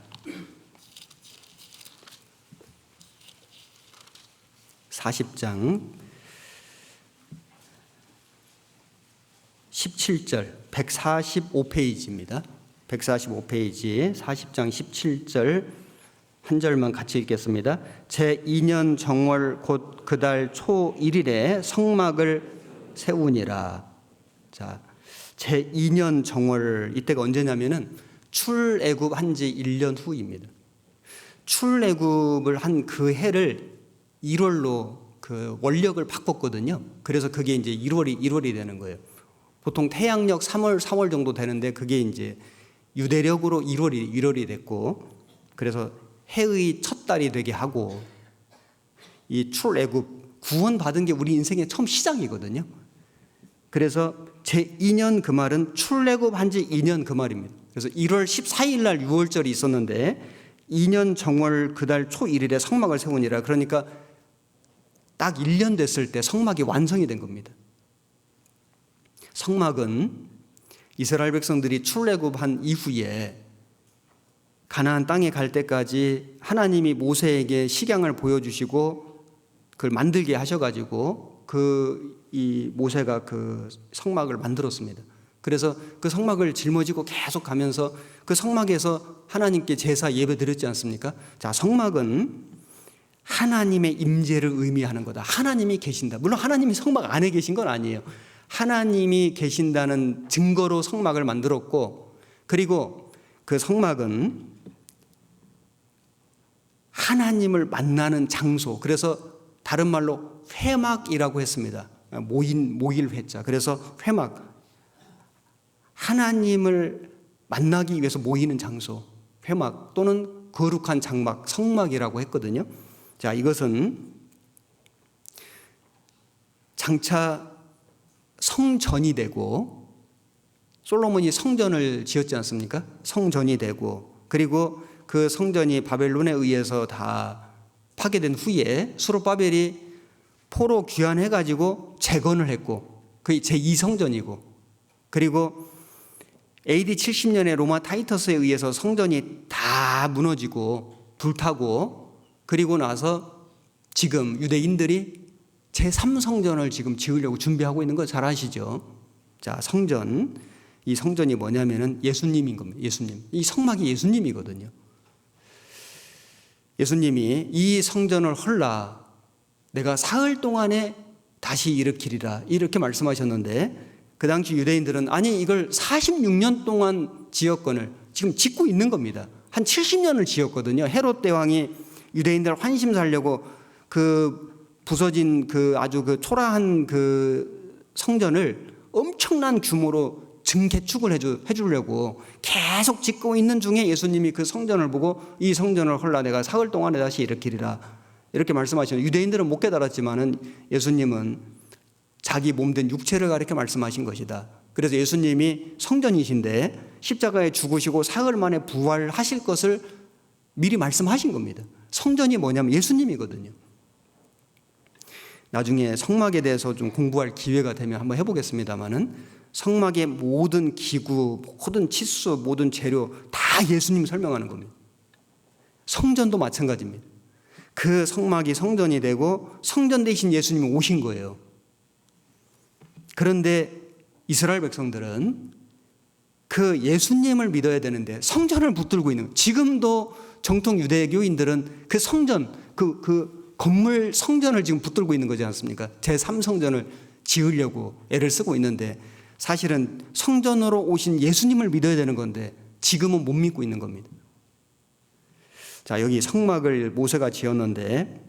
17절 145페이지입니다. 145페이지 40장 17절 한 절만 같이 읽겠습니다. 제2년 정월 곧 그달 초 1일에 성막을 세우니라. 자, 제2년 정월, 이때가 언제냐면은 출애굽한 지 1년 후입니다. 출애굽을 한 그 해를 1월로 그 원력을 바꿨거든요. 그래서 그게 이제 1월이 되는 거예요. 보통 태양력 3월, 4월 정도 되는데 그게 이제 유대력으로 1월이 됐고, 그래서 해의 첫 달이 되게 하고, 이 출애굽 구원받은 게 우리 인생의 처음 시작이거든요. 그래서 제2년 그 말은 출애굽한 지 2년 그 말입니다. 그래서 1월 14일 날 6월절이 있었는데 2년 정월 그달 초 1일에 성막을 세우니라. 그러니까 딱 1년 됐을 때 성막이 완성이 된 겁니다. 성막은 이스라엘 백성들이 출애굽한 이후에 가나안 땅에 갈 때까지 하나님이 모세에게 식양을 보여주시고 그걸 만들게 하셔가지고 이 모세가 그 성막을 만들었습니다. 그래서 그 성막을 짊어지고 계속 가면서 그 성막에서 하나님께 제사 예배 드렸지 않습니까? 자, 성막은 하나님의 임재를 의미하는 거다. 하나님이 계신다. 물론 하나님이 성막 안에 계신 건 아니에요. 하나님이 계신다는 증거로 성막을 만들었고, 그리고 그 성막은 하나님을 만나는 장소, 그래서 다른 말로 회막이라고 했습니다. 모일 회자. 그래서 회막, 하나님을 만나기 위해서 모이는 장소, 회막 또는 거룩한 장막, 성막이라고 했거든요. 자, 이것은 장차 성전이 되고, 솔로몬이 성전을 지었지 않습니까? 성전이 되고, 그리고 그 성전이 바벨론에 의해서 다 파괴된 후에 수르바벨이 포로 귀환해가지고 재건을 했고, 그게 제2성전이고, 그리고 AD 70년에 로마 타이터스에 의해서 성전이 다 무너지고 불타고, 그리고 나서 지금 유대인들이 제3성전을 지금 지으려고 준비하고 있는 거 잘 아시죠? 자, 성전, 이 성전이 뭐냐면은 예수님인 겁니다. 예수님. 이 성막이 예수님이거든요. 예수님이 이 성전을 헐라 내가 사흘 동안에 다시 일으키리라 이렇게 말씀하셨는데, 그 당시 유대인들은 아니 이걸 46년 동안 지었건을 지금 짓고 있는 겁니다. 한 70년을 지었거든요. 헤롯 대왕이 유대인들 환심 살려고 그 부서진 그 아주 그 초라한 그 성전을 엄청난 규모로 증개축을 해주려고 계속 짓고 있는 중에 예수님이 그 성전을 보고 이 성전을 헐라 내가 사흘 동안에 다시 일으키리라 이렇게 말씀하시는, 유대인들은 못 깨달았지만은 예수님은 자기 몸된 육체를 가리켜 말씀하신 것이다. 그래서 예수님이 성전이신데 십자가에 죽으시고 사흘 만에 부활하실 것을 미리 말씀하신 겁니다. 성전이 뭐냐면 예수님이거든요. 나중에 성막에 대해서 좀 공부할 기회가 되면 한번 해보겠습니다만은, 성막의 모든 기구, 모든 치수, 모든 재료 다 예수님 설명하는 겁니다. 성전도 마찬가지입니다. 그 성막이 성전이 되고 성전 대신 예수님이 오신 거예요. 그런데 이스라엘 백성들은 그 예수님을 믿어야 되는데 성전을 붙들고 있는, 지금도 정통 유대교인들은 그 성전, 그 건물 성전을 지금 붙들고 있는 거지 않습니까? 제3성전을 지으려고 애를 쓰고 있는데, 사실은 성전으로 오신 예수님을 믿어야 되는 건데 지금은 못 믿고 있는 겁니다. 자, 여기 성막을 모세가 지었는데,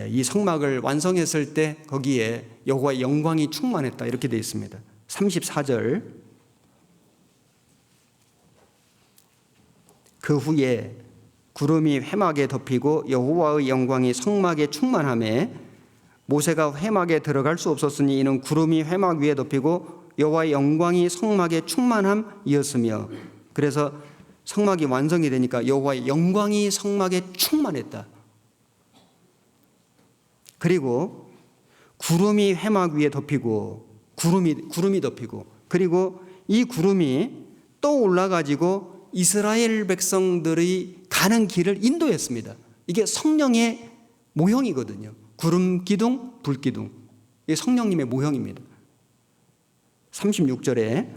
이 성막을 완성했을 때 거기에 여호와의 영광이 충만했다 이렇게 되어 있습니다. 34절, 그 후에 구름이 회막에 덮이고 여호와의 영광이 성막에 충만하매 모세가 회막에 들어갈 수 없었으니 이는 구름이 회막 위에 덮이고 여호와의 영광이 성막에 충만함이었으며, 그래서 성막이 완성이 되니까 여호와의 영광이 성막에 충만했다. 그리고 구름이 회막 위에 덮이고 구름이 덮이고, 그리고 이 구름이 또 올라가지고 이스라엘 백성들이 가는 길을 인도했습니다. 이게 성령의 모형이거든요. 구름 기둥, 불 기둥. 이게 성령님의 모형입니다. 36절에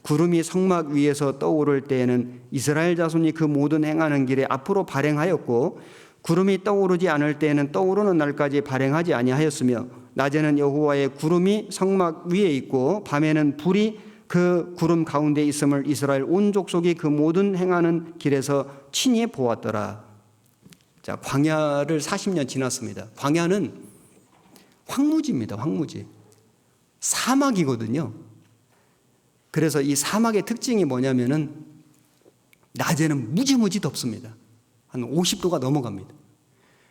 구름이 성막 위에서 떠오를 때에는 이스라엘 자손이 그 모든 행하는 길에 앞으로 발행하였고, 구름이 떠오르지 않을 때에는 떠오르는 날까지 발행하지 아니하였으며, 낮에는 여호와의 구름이 성막 위에 있고 밤에는 불이 그 구름 가운데 있음을 이스라엘 온 족속이 그 모든 행하는 길에서 친히 보았더라. 자, 광야를 40년 지났습니다. 광야는 황무지입니다. 황무지. 사막이거든요. 그래서 이 사막의 특징이 뭐냐면은 낮에는 무지무지 덥습니다. 한 50도가 넘어갑니다.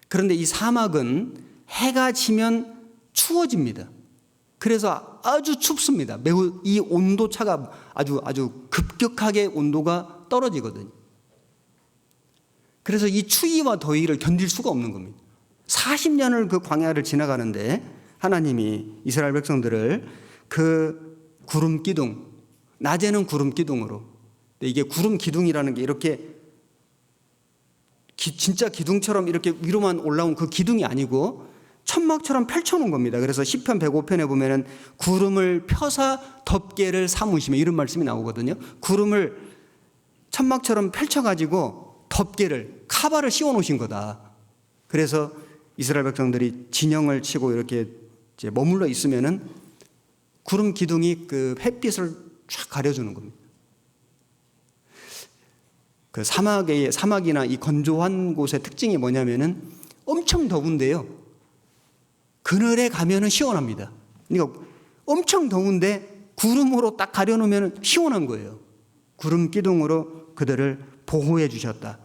그런데 이 사막은 해가 지면 추워집니다. 그래서 아주 춥습니다. 매우 이 온도 차가 아주 급격하게 온도가 떨어지거든요. 그래서 이 추위와 더위를 견딜 수가 없는 겁니다. 40년을 그 광야를 지나가는데 하나님이 이스라엘 백성들을 그 구름 기둥, 낮에는 구름 기둥으로, 이게 구름 기둥이라는 게 이렇게 진짜 기둥처럼 이렇게 위로만 올라온 그 기둥이 아니고 천막처럼 펼쳐놓은 겁니다. 그래서 시편 105편에 보면은 구름을 펴사 덮개를 삼으시며 이런 말씀이 나오거든요. 구름을 천막처럼 펼쳐가지고 덮개를, 카바를 씌워놓으신 거다. 그래서 이스라엘 백성들이 진영을 치고 이렇게 이제 머물러 있으면은 구름 기둥이 그 햇빛을 쫙 가려주는 겁니다. 그 사막이나 이 건조한 곳의 특징이 뭐냐면은 엄청 더운데요, 그늘에 가면은 시원합니다. 그러니까 엄청 더운데 구름으로 딱 가려놓으면 시원한 거예요. 구름 기둥으로 그들을 보호해 주셨다.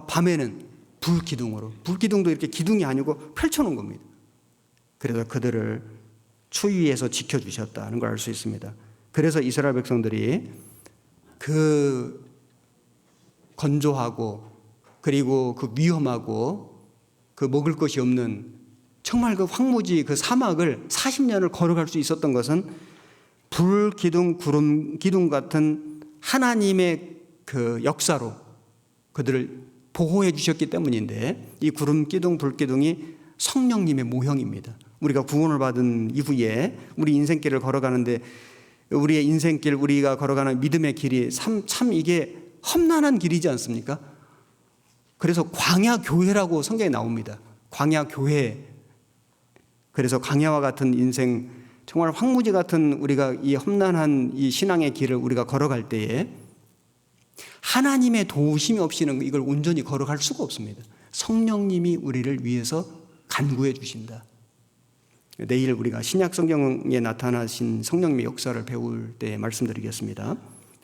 밤에는 불 기둥으로, 불 기둥도 이렇게 기둥이 아니고 펼쳐놓은 겁니다. 그래서 그들을 추위에서 지켜주셨다는 걸 알 수 있습니다. 그래서 이스라엘 백성들이 그 건조하고 그리고 그 위험하고 그 먹을 것이 없는 정말 그 황무지 그 사막을 40년을 걸어갈 수 있었던 것은 불 기둥, 구름 기둥 같은 하나님의 그 역사로 그들을 보호해 주셨기 때문인데, 이 구름 기둥, 불 기둥이 성령님의 모형입니다. 우리가 구원을 받은 이후에 우리 인생길을 걸어가는데, 우리의 인생길, 우리가 걸어가는 믿음의 길이 참 이게 험난한 길이지 않습니까? 그래서 광야 교회라고 성경에 나옵니다. 광야 교회. 그래서 광야와 같은 인생, 정말 황무지 같은 우리가 이 험난한 이 신앙의 길을 우리가 걸어갈 때에 하나님의 도우심이 없이는 이걸 온전히 걸어갈 수가 없습니다. 성령님이 우리를 위해서 간구해 주신다. 내일 우리가 신약 성경에 나타나신 성령님의 역사를 배울 때 말씀드리겠습니다.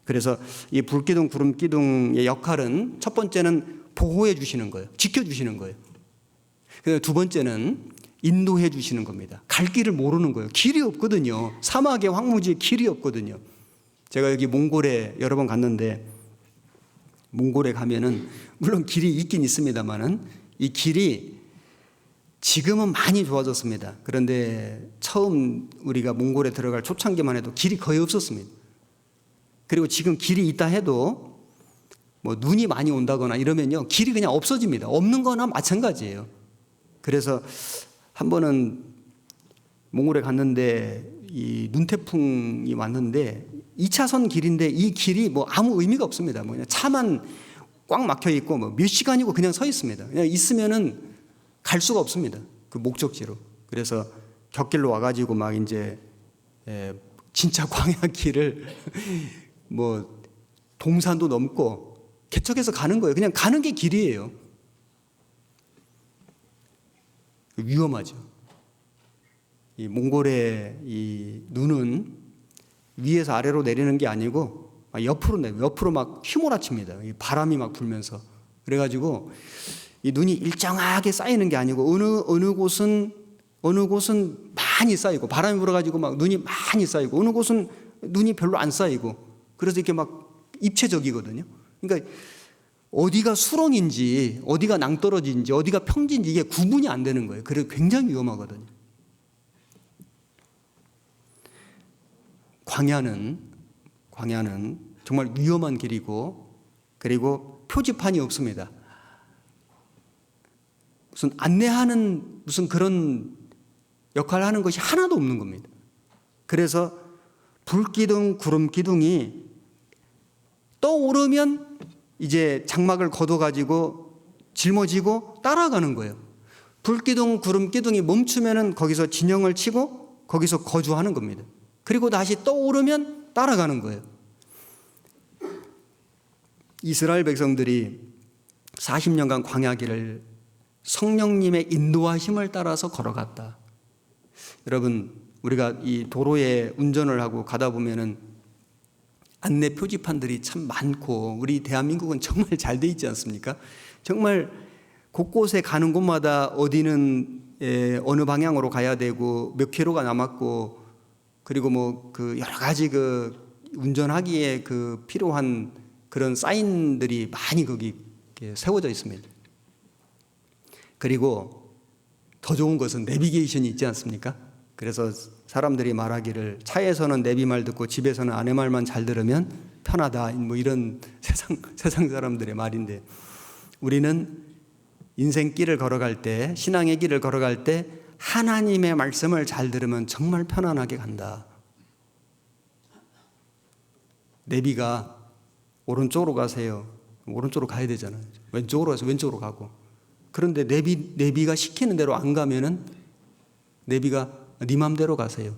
그래서 이 불기둥, 구름기둥의 역할은 첫 번째는 보호해 주시는 거예요. 지켜주시는 거예요. 두 번째는 인도해 주시는 겁니다. 갈 길을 모르는 거예요. 길이 없거든요. 사막의 황무지에 길이 없거든요. 제가 여기 몽골에 여러 번 갔는데, 몽골에 가면은 물론 길이 있긴 있습니다만은 이 길이 지금은 많이 좋아졌습니다. 그런데 처음 우리가 몽골에 들어갈 초창기만 해도 길이 거의 없었습니다. 그리고 지금 길이 있다 해도 뭐 눈이 많이 온다거나 이러면요, 길이 그냥 없어집니다. 없는 거나 마찬가지예요. 그래서 한 번은 몽골에 갔는데 이 눈태풍이 왔는데 2차선 길인데 이 길이 뭐 아무 의미가 없습니다. 뭐 그냥 차만 꽉 막혀 있고 뭐 몇 시간이고 그냥 서 있습니다. 그냥 있으면은 갈 수가 없습니다. 그 목적지로. 그래서 곁길로 와가지고 막 이제 진짜 광야길을 뭐 동산도 넘고 개척해서 가는 거예요. 그냥 가는 게 길이에요. 위험하죠. 이 몽골의 이 눈은 위에서 아래로 내리는 게 아니고 옆으로 막 휘몰아칩니다. 바람이 막 불면서. 그래가지고 이 눈이 일정하게 쌓이는 게 아니고 어느 곳은 많이 쌓이고, 바람이 불어가지고 막 눈이 많이 쌓이고, 어느 곳은 눈이 별로 안 쌓이고, 그래서 이렇게 막 입체적이거든요. 그러니까 어디가 수렁인지 어디가 낭떠러지인지 어디가 평지인지 이게 구분이 안 되는 거예요. 그래서 굉장히 위험하거든요. 광야는 정말 위험한 길이고, 그리고 표지판이 없습니다. 무슨 안내하는 무슨 그런 역할을 하는 것이 하나도 없는 겁니다. 그래서 불기둥, 구름기둥이 떠오르면 이제 장막을 걷어가지고 짊어지고 따라가는 거예요. 불기둥, 구름기둥이 멈추면은 거기서 진영을 치고 거기서 거주하는 겁니다. 그리고 다시 떠오르면 따라가는 거예요. 이스라엘 백성들이 40년간 광야길을 성령님의 인도하심을 따라서 걸어갔다. 여러분, 우리가 이 도로에 운전을 하고 가다 보면은 안내 표지판들이 참 많고, 우리 대한민국은 정말 잘 돼 있지 않습니까? 정말 곳곳에 가는 곳마다 어디는 어느 방향으로 가야 되고 몇 킬로가 남았고, 그리고 뭐 그 여러 가지 그 운전하기에 그 필요한 그런 사인들이 많이 거기 세워져 있습니다. 그리고 더 좋은 것은 내비게이션이 있지 않습니까? 그래서 사람들이 말하기를 차에서는 내비 말 듣고 집에서는 아내 말만 잘 들으면 편하다, 뭐 이런 세상 사람들의 말인데, 우리는 인생길을 걸어갈 때, 신앙의 길을 걸어갈 때 하나님의 말씀을 잘 들으면 정말 편안하게 간다. 내비가 오른쪽으로 가세요. 오른쪽으로 가야 되잖아요. 왼쪽으로 가서 왼쪽으로 가고. 그런데 내비가 시키는 대로 안 가면은 내비가 네 맘대로 가세요.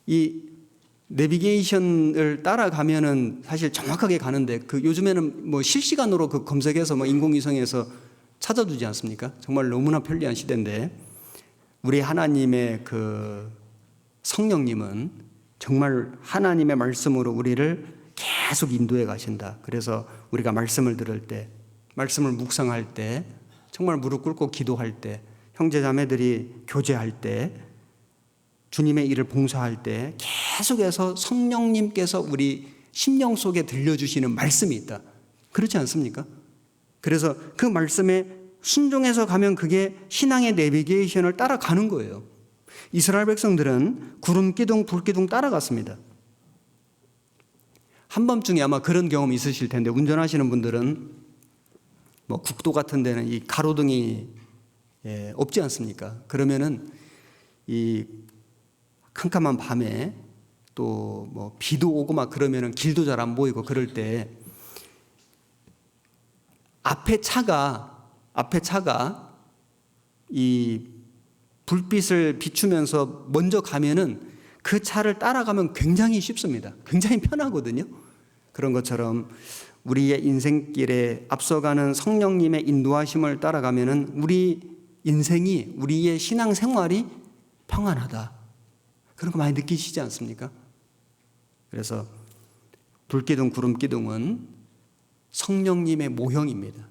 이 내비게이션을 따라가면은 사실 정확하게 가는데, 그 요즘에는 뭐 실시간으로 그 검색해서 뭐 인공위성에서 찾아주지 않습니까? 정말 너무나 편리한 시대인데, 우리 하나님의 그 성령님은 정말 하나님의 말씀으로 우리를 계속 인도해 가신다. 그래서 우리가 말씀을 들을 때, 말씀을 묵상할 때, 정말 무릎 꿇고 기도할 때, 형제 자매들이 교제할 때, 주님의 일을 봉사할 때 계속해서 성령님께서 우리 심령 속에 들려주시는 말씀이 있다. 그렇지 않습니까? 그래서 그 말씀에 순종해서 가면 그게 신앙의 내비게이션을 따라가는 거예요. 이스라엘 백성들은 구름기둥, 불기둥 따라갔습니다. 한밤중에 아마 그런 경험 있으실 텐데, 운전하시는 분들은 뭐 국도 같은 데는 이 가로등이 없지 않습니까? 그러면은 이 캄캄한 밤에 또 뭐 비도 오고 막 그러면은 길도 잘 안 보이고, 그럴 때 앞에 차가 이 불빛을 비추면서 먼저 가면은 그 차를 따라가면 굉장히 쉽습니다. 굉장히 편하거든요. 그런 것처럼 우리의 인생길에 앞서가는 성령님의 인도하심을 따라가면은 우리 인생이, 우리의 신앙생활이 평안하다. 그런 거 많이 느끼시지 않습니까? 그래서 불기둥, 구름기둥은 성령님의 모형입니다.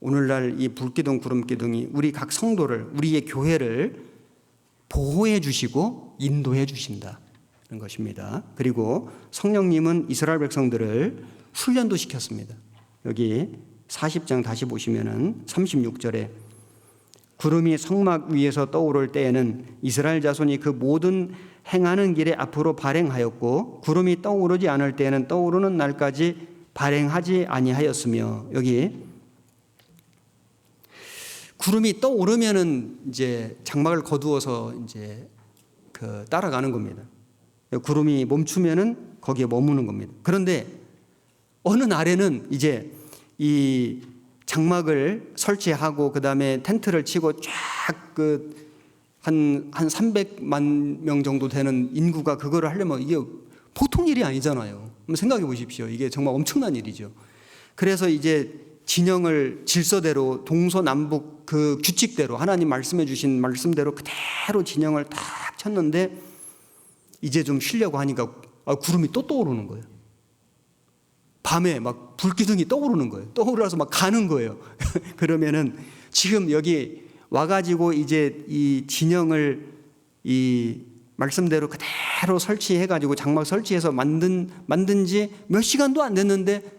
오늘날 이 불기둥, 구름기둥이 우리 각 성도를, 우리의 교회를 보호해 주시고 인도해 주신다는 것입니다. 그리고 성령님은 이스라엘 백성들을 훈련도 시켰습니다. 여기 40장 다시 보시면은 36절에 구름이 성막 위에서 떠오를 때에는 이스라엘 자손이 그 모든 행하는 길에 앞으로 발행하였고, 구름이 떠오르지 않을 때에는 떠오르는 날까지 발행하지 아니하였으며, 여기 구름이 떠오르면은 이제 장막을 거두어서 이제 그 따라가는 겁니다. 구름이 멈추면은 거기에 머무는 겁니다. 그런데 어느 날에는 이제 이 장막을 설치하고 그다음에 텐트를 치고 쫙 그 한 300만 명 정도 되는 인구가 그거를 하려면 이게 보통 일이 아니잖아요. 한번 생각해 보십시오. 이게 정말 엄청난 일이죠. 그래서 이제 진영을 질서대로 동서남북 그 규칙대로 하나님 말씀해 주신 말씀대로 그대로 진영을 딱 쳤는데, 이제 좀 쉬려고 하니까 구름이 또 떠오르는 거예요. 밤에 막 불기둥이 떠오르는 거예요. 떠오르서 막 가는 거예요. 그러면은 지금 여기 와가지고 이제 이 진영을 이 말씀대로 그대로 설치해가지고 장막 설치해서 만든 지 몇 시간도 안 됐는데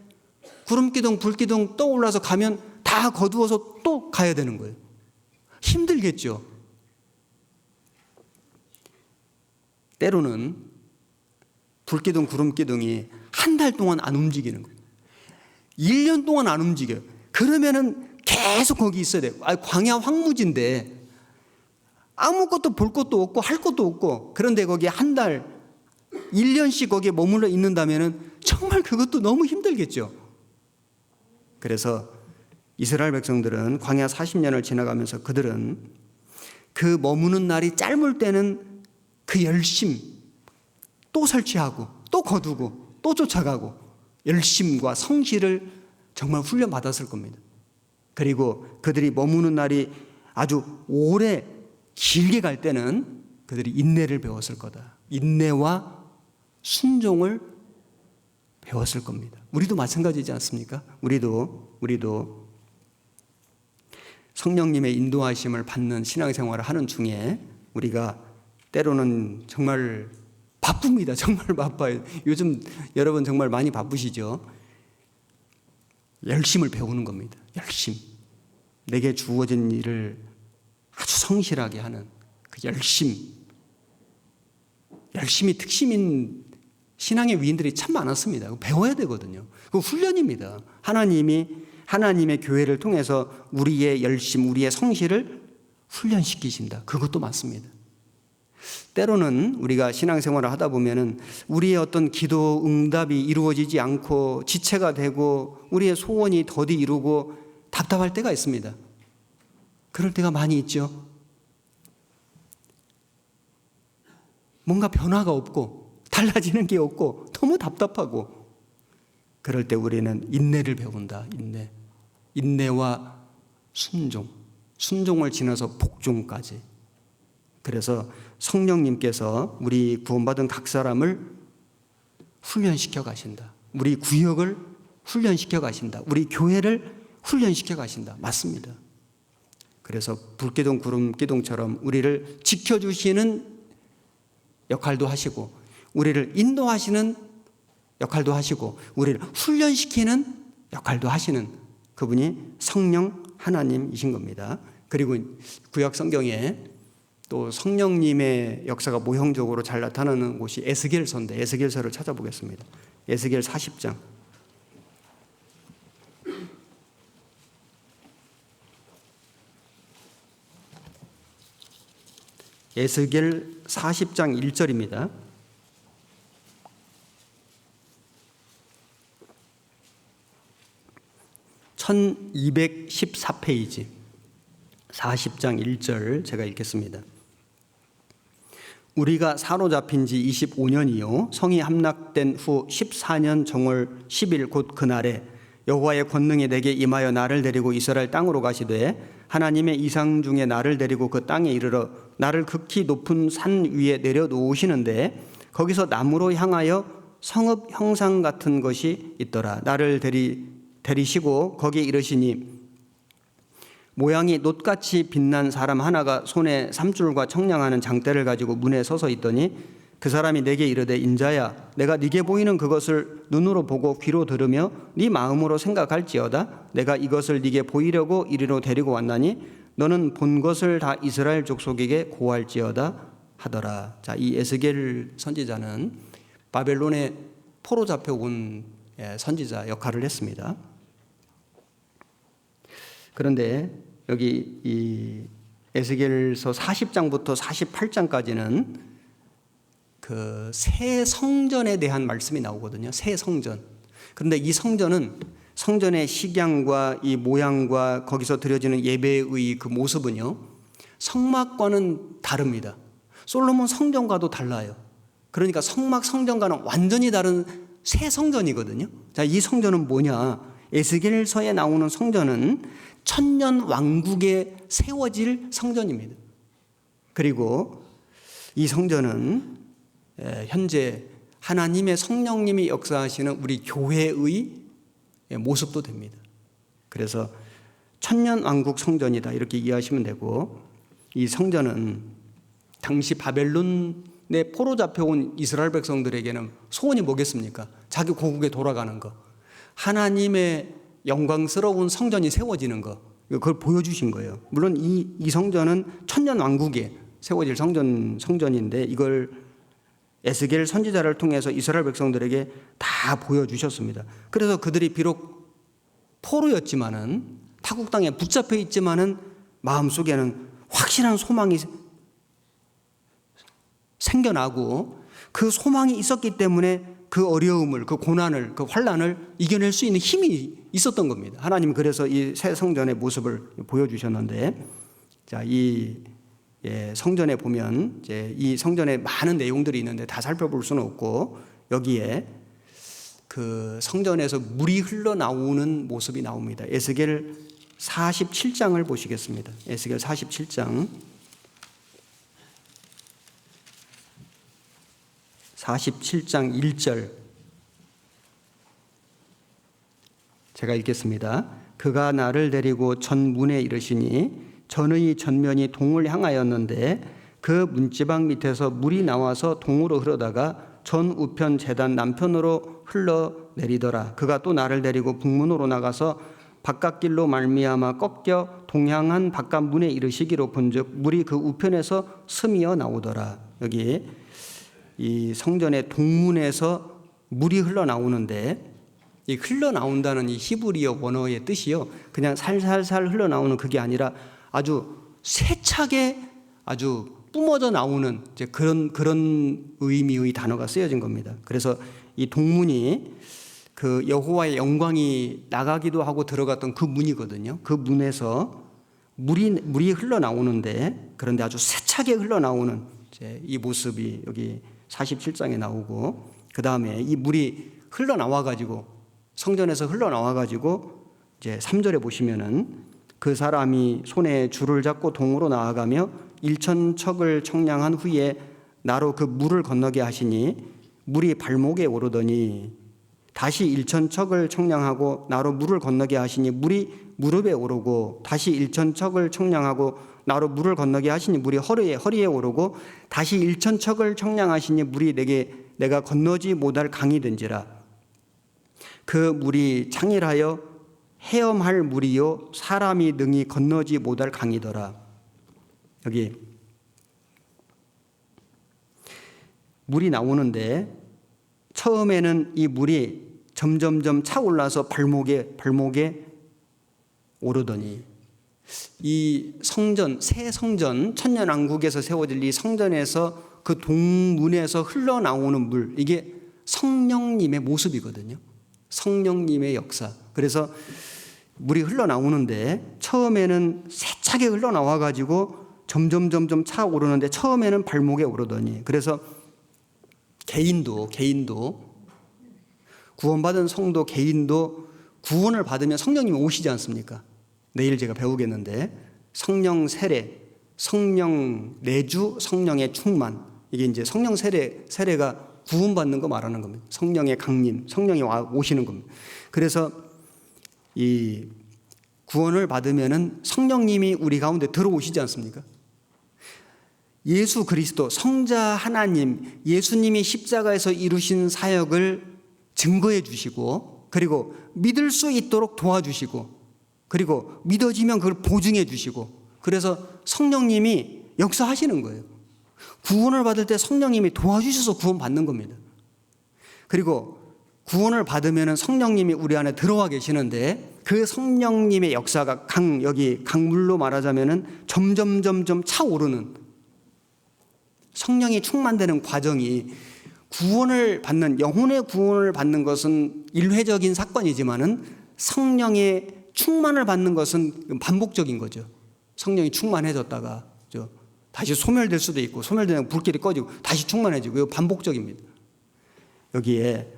구름기둥, 불기둥 떠올라서 가면 다 거두어서 또 가야 되는 거예요. 힘들겠죠. 때로는 불기둥, 구름기둥이 한 달 동안 안 움직이는 거예요. 1년 동안 안 움직여요. 그러면은 계속 거기 있어야 돼요. 광야 황무지인데 아무것도 볼 것도 없고 할 것도 없고, 그런데 거기 한 달, 1년씩 거기에 머물러 있는다면은 정말 그것도 너무 힘들겠죠. 그래서 이스라엘 백성들은 광야 40년을 지나가면서 그들은 그 머무는 날이 짧을 때는 그 열심, 또 설치하고 또 거두고 또 쫓아가고 열심과 성실을 정말 훈련받았을 겁니다. 그리고 그들이 머무는 날이 아주 오래 길게 갈 때는 그들이 인내를 배웠을 거다. 인내와 순종을 배웠을 겁니다. 우리도 마찬가지지 않습니까? 우리도 성령님의 인도하심을 받는 신앙생활을 하는 중에 우리가 때로는 정말 바쁩니다. 정말 바빠요. 요즘 여러분 정말 많이 바쁘시죠? 열심을 배우는 겁니다. 열심. 내게 주어진 일을 아주 성실하게 하는 그 열심. 열심이 특심인 신앙의 위인들이 참 많았습니다. 배워야 되거든요. 그 훈련입니다. 하나님의 교회를 통해서 우리의 열심, 우리의 성실을 훈련시키신다. 그것도 맞습니다. 때로는 우리가 신앙생활을 하다 보면은 우리의 어떤 기도 응답이 이루어지지 않고 지체가 되고 우리의 소원이 더디 이루고 답답할 때가 있습니다. 그럴 때가 많이 있죠. 뭔가 변화가 없고 달라지는 게 없고 너무 답답하고, 그럴 때 우리는 인내를 배운다. 인내와 순종을 지나서 복종까지. 그래서 성령님께서 우리 구원받은 각 사람을 훈련시켜 가신다. 우리 구역을 훈련시켜 가신다. 우리 교회를 훈련시켜 가신다. 맞습니다. 그래서 불기둥, 구름기둥처럼 우리를 지켜주시는 역할도 하시고, 우리를 인도하시는 역할도 하시고, 우리를 훈련시키는 역할도 하시는 그분이 성령 하나님이신 겁니다. 그리고 구약 성경에 또 성령님의 역사가 모형적으로 잘 나타나는 곳이 에스겔서인데, 에스겔서를 찾아보겠습니다. 에스겔 40장. 에스겔 40장 1절입니다. (1214페이지) 40장 1절 제가 읽겠습니다. 우리가 사로잡힌 지 25년이요 성이 함락된 후 14년 정월 10일 곧 그날에 여호와의 권능이 내게 임하여 나를 데리고 이스라엘 땅으로 가시되, 하나님의 이상 중에 나를 데리고 그 땅에 이르러 나를 극히 높은 산 위에 내려놓으시는데, 거기서 나무로 향하여 성읍 형상 같은 것이 있더라. 나를 데리시고 거기에 이르시니, 모양이 놋같이 빛난 사람 하나가 손에 삼줄과 청량하는 장대를 가지고 문에 서서 있더니, 그 사람이 내게 이르되, 인자야, 내가 네게 보이는 그것을 눈으로 보고 귀로 들으며 네 마음으로 생각할지어다. 내가 이것을 네게 보이려고 이리로 데리고 왔나니 너는 본 것을 다 이스라엘 족속에게 고할지어다 하더라. 자, 이 에스겔 선지자는 바벨론에 포로 잡혀온 선지자 역할을 했습니다. 그런데 여기 이 에스겔서 40장부터 48장까지는 그 새 성전에 대한 말씀이 나오거든요. 새 성전. 그런데 이 성전의 식양과 이 모양과 거기서 드려지는 예배의 그 모습은요, 성막과는 다릅니다. 솔로몬 성전과도 달라요. 그러니까 성전과는 완전히 다른 새 성전이거든요. 자, 이 성전은 뭐냐? 에스겔서에 나오는 성전은 천년 왕국에 세워질 성전입니다. 그리고 이 성전은 현재 하나님의 성령님이 역사하시는 우리 교회의 모습도 됩니다. 그래서 천년왕국 성전이다 이렇게 이해하시면 되고, 이 성전은 당시 바벨론에 포로 잡혀온 이스라엘 백성들에게는 소원이 뭐겠습니까? 자기 고국에 돌아가는 거, 하나님의 영광스러운 성전이 세워지는 거, 그걸 보여주신 거예요. 물론 이 성전은 천년왕국에 세워질 성전인데 이걸 에스겔 선지자를 통해서 이스라엘 백성들에게 다 보여주셨습니다. 그래서 그들이 비록 포로였지만은, 타국 땅에 붙잡혀 있지만은 마음속에는 확실한 소망이 생겨나고, 그 소망이 있었기 때문에 그 어려움을, 그 고난을, 그 환난을 이겨낼 수 있는 힘이 있었던 겁니다. 하나님 그래서 이 새 성전의 모습을 보여주셨는데, 자, 이 성전에 보면 이제 이 성전에 많은 내용들이 있는데 다 살펴볼 수는 없고, 여기에 그 성전에서 물이 흘러나오는 모습이 나옵니다. 에스겔 47장을 보시겠습니다. 에스겔 47장 1절 제가 읽겠습니다. 그가 나를 데리고 전문에 이르시니 전의 전면이 동을 향하였는데 그 문지방 밑에서 물이 나와서 동으로 흐르다가 전 우편 제단 남편으로 흘러내리더라. 그가 또 나를 데리고 북문으로 나가서 바깥길로 말미암아 꺾여 동향한 바깥문에 이르시기로 본즉 물이 그 우편에서 스미어 나오더라. 여기 이 성전의 동문에서 물이 흘러나오는데, 이 흘러나온다는 이 히브리어 원어의 뜻이요, 그냥 살살살 흘러나오는 그게 아니라 아주 세차게 아주 뿜어져 나오는 이제 그런 의미의 단어가 쓰여진 겁니다. 그래서 이 동문이 그 여호와의 영광이 나가기도 하고 들어갔던 그 문이거든요. 그 문에서 물이 흘러나오는데, 그런데 아주 세차게 흘러나오는 이제 이 모습이 여기 47장에 나오고, 그 다음에 이 물이 흘러나와가지고 성전에서 흘러나와가지고 이제 3절에 보시면은 그 사람이 손에 줄을 잡고 동으로 나아가며 1,000척을 청량한 후에 나로 그 물을 건너게 하시니 물이 발목에 오르더니 다시 1,000척을 청량하고 나로 물을 건너게 하시니 물이 무릎에 오르고 다시 1,000척을 청량하고 나로 물을 건너게 하시니 물이 허리에 오르고 다시 1,000척을 청량하시니 물이 내가 건너지 못할 강이 된지라. 그 물이 창일하여 헤엄할 물이요 사람이 능히 건너지 못할 강이더라. 여기 물이 나오는데 처음에는 이 물이 점점점 차올라서 발목에 오르더니, 이 성전, 새 성전, 천년왕국에서 세워질 이 성전에서 그 동문에서 흘러나오는 물, 이게 성령님의 모습이거든요. 성령님의 역사. 그래서 물이 흘러나오는데 처음에는 세차게 흘러나와가지고 점점 차오르는데 처음에는 발목에 오르더니, 그래서 개인도 구원받은 성도 개인도 구원을 받으면 성령님이 오시지 않습니까? 내일 제가 배우겠는데 성령 세례, 성령 내주, 성령의 충만, 이게 이제 성령 세례가 구원받는 거 말하는 겁니다. 성령의 강림, 성령이 오시는 겁니다. 그래서 이 구원을 받으면은 성령님이 우리 가운데 들어오시지 않습니까? 예수 그리스도, 성자 하나님, 예수님이 십자가에서 이루신 사역을 증거해 주시고, 그리고 믿을 수 있도록 도와주시고, 그리고 믿어지면 그걸 보증해 주시고, 그래서 성령님이 역사하시는 거예요. 구원을 받을 때 성령님이 도와주셔서 구원받는 겁니다. 그리고 구원을 받으면 성령님이 우리 안에 들어와 계시는데, 그 성령님의 역사가 여기 강물로 말하자면은 점점 차오르는, 성령이 충만되는 과정이, 구원을 받는, 영혼의 구원을 받는 것은 일회적인 사건이지만은 성령의 충만을 받는 것은 반복적인 거죠. 성령이 충만해졌다가 다시 소멸될 수도 있고, 소멸되면 불길이 꺼지고 다시 충만해지고, 이거 반복적입니다. 여기에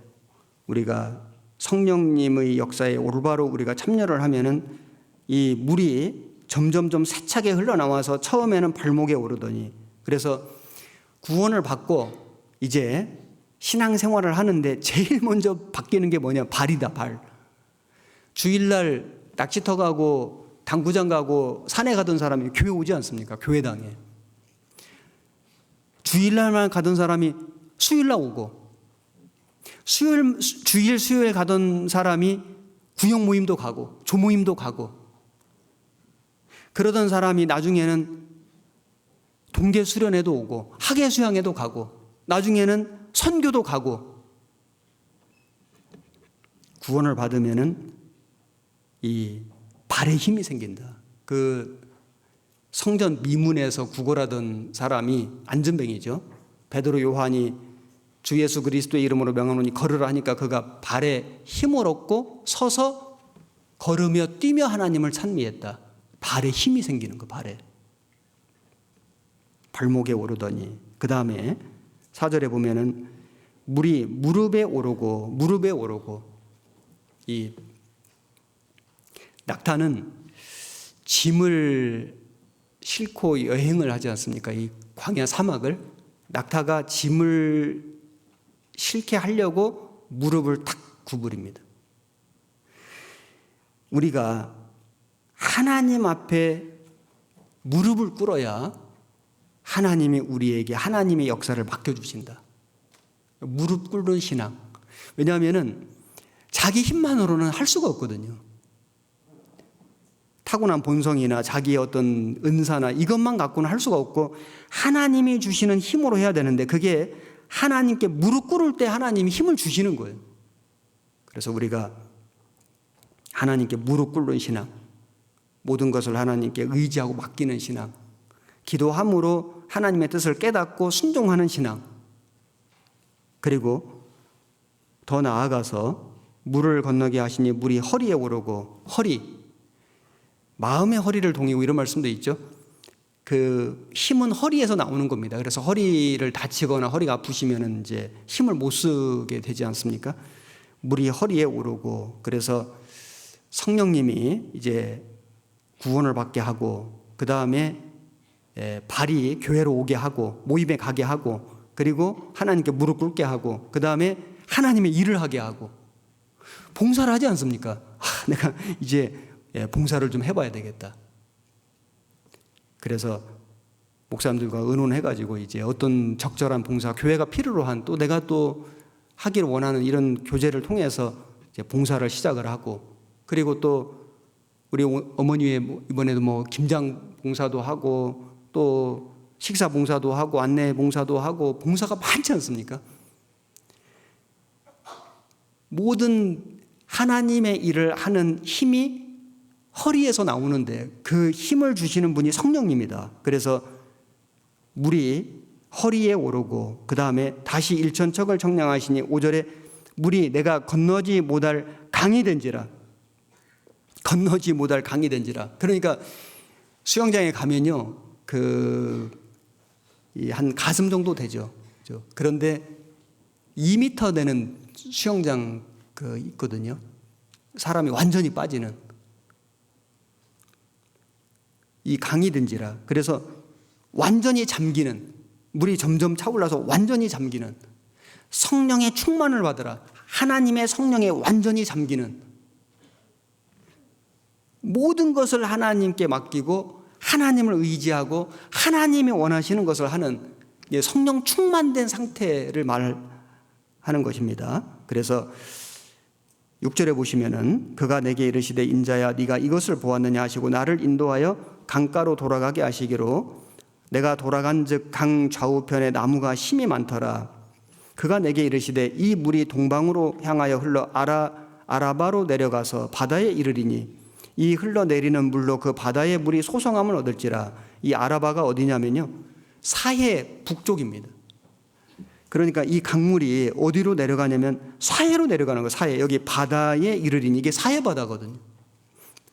우리가 성령님의 역사에 올바로 우리가 참여를 하면은 이 물이 점점 세차게 흘러나와서 처음에는 발목에 오르더니, 그래서 구원을 받고 이제 신앙생활을 하는데 제일 먼저 바뀌는 게 뭐냐? 발이다, 발. 주일날 낚시터 가고 당구장 가고 산에 가던 사람이 교회 오지 않습니까? 교회당에. 주일날만 가던 사람이 수요일날 오고, 주일 수요일 가던 사람이 구역 모임도 가고 조모임도 가고, 그러던 사람이 나중에는 동계 수련회도 오고 학예 수양회도 가고 나중에는 선교도 가고. 구원을 받으면은 이 발에 힘이 생긴다. 그 성전 미문에서 구걸하던 사람이 안전뱅이죠. 베드로 요한이 주 예수 그리스도의 이름으로 명하노니 걸으라 하니까 그가 발에 힘을 얻고 서서 걸으며 뛰며 하나님을 찬미했다. 발에 힘이 생기는 거, 발에. 발목에 오르더니, 그 다음에 4절에 보면은 물이 무릎에 오르고. 이 낙타는 짐을 싣고 여행을 하지 않습니까? 이 광야 사막을. 낙타가 짐을 싣게 하려고 무릎을 탁 구부립니다. 우리가 하나님 앞에 무릎을 꿇어야 하나님이 우리에게 하나님의 역사를 맡겨주신다. 무릎 꿇는 신앙. 왜냐하면 자기 힘만으로는 할 수가 없거든요. 타고난 본성이나 자기의 어떤 은사나 이것만 갖고는 할 수가 없고 하나님이 주시는 힘으로 해야 되는데, 그게 하나님께 무릎 꿇을 때 하나님이 힘을 주시는 거예요. 그래서 우리가 하나님께 무릎 꿇는 신앙, 모든 것을 하나님께 의지하고 맡기는 신앙, 기도함으로 하나님의 뜻을 깨닫고 순종하는 신앙, 그리고 더 나아가서 물을 건너게 하시니 물이 허리에 오르고. 허리, 마음의 허리를 동이고 이런 말씀도 있죠. 그 힘은 허리에서 나오는 겁니다. 그래서 허리를 다치거나 허리가 아프시면 이제 힘을 못 쓰게 되지 않습니까? 물이 허리에 오르고. 그래서 성령님이 이제 구원을 받게 하고, 그 다음에 발이 교회로 오게 하고 모임에 가게 하고, 그리고 하나님께 무릎 꿇게 하고, 그 다음에 하나님의 일을 하게 하고. 봉사를 하지 않습니까? 내가 이제 봉사를 좀 해봐야 되겠다. 그래서 목사님들과 의논해가지고 이제 어떤 적절한 봉사, 교회가 필요로 한, 또 내가 또 하기를 원하는 이런 교제를 통해서 이제 봉사를 시작을 하고, 그리고 또 우리 어머니의 이번에도 김장 봉사도 하고 또 식사 봉사도 하고 안내 봉사도 하고, 봉사가 많지 않습니까? 모든 하나님의 일을 하는 힘이 허리에서 나오는데 그 힘을 주시는 분이 성령님이다. 그래서 물이 허리에 오르고, 그 다음에 다시 일천척을 청량하시니 5절에 물이 내가 건너지 못할 강이 된지라. 건너지 못할 강이 된지라. 그러니까 수영장에 가면요, 한 가슴 정도 되죠. 그런데 2m 되는 수영장 있거든요. 사람이 완전히 빠지는 이 강이 된지라. 그래서 완전히 잠기는, 물이 점점 차올라서 완전히 잠기는, 성령의 충만을 받으라. 하나님의 성령에 완전히 잠기는, 모든 것을 하나님께 맡기고 하나님을 의지하고 하나님이 원하시는 것을 하는 성령 충만된 상태를 말하는 것입니다. 그래서 6절에 보시면은 그가 내게 이르시되 인자야 네가 이것을 보았느냐 하시고 나를 인도하여 강가로 돌아가게 하시기로 내가 돌아간즉 강 좌우편에 나무가 심이 많더라. 그가 내게 이르시되 이 물이 동방으로 향하여 흘러 아라바로 내려가서 바다에 이르리니 이 흘러내리는 물로 그 바다의 물이 소성함을 얻을지라. 이 아라바가 어디냐면요, 사해 북쪽입니다. 그러니까 이 강물이 어디로 내려가냐면 사해로 내려가는 거예요. 사해. 여기 바다에 이르리니, 이게 사해 바다거든요.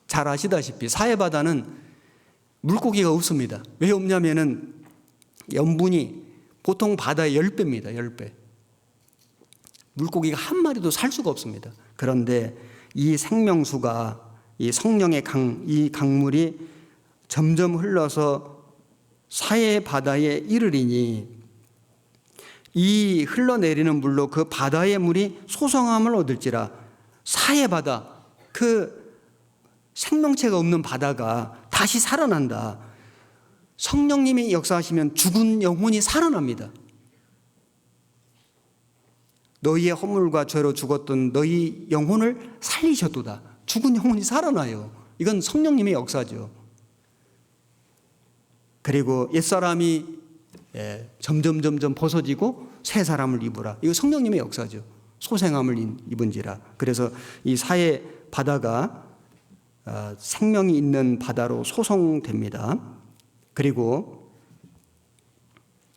잘 아시다시피 사해 바다는 물고기가 없습니다. 왜 없냐면은 염분이 보통 바다의 10배입니다. 10배. 물고기가 한 마리도 살 수가 없습니다. 그런데 이 생명수가, 이 성령의 강, 이 강물이 점점 흘러서 사해 바다에 이르리니, 이 흘러내리는 물로 그 바다의 물이 소성함을 얻을지라. 사해 바다, 그 생명체가 없는 바다가 다시 살아난다. 성령님이 역사하시면 죽은 영혼이 살아납니다. 너희의 허물과 죄로 죽었던 너희 영혼을 살리셨도다. 죽은 영혼이 살아나요. 이건 성령님의 역사죠. 그리고 옛사람이 점점 벗어지고 새 사람을 입으라. 이거 성령님의 역사죠. 소생함을 입은지라. 그래서 이 사해 바다가 생명이 있는 바다로 소송됩니다. 그리고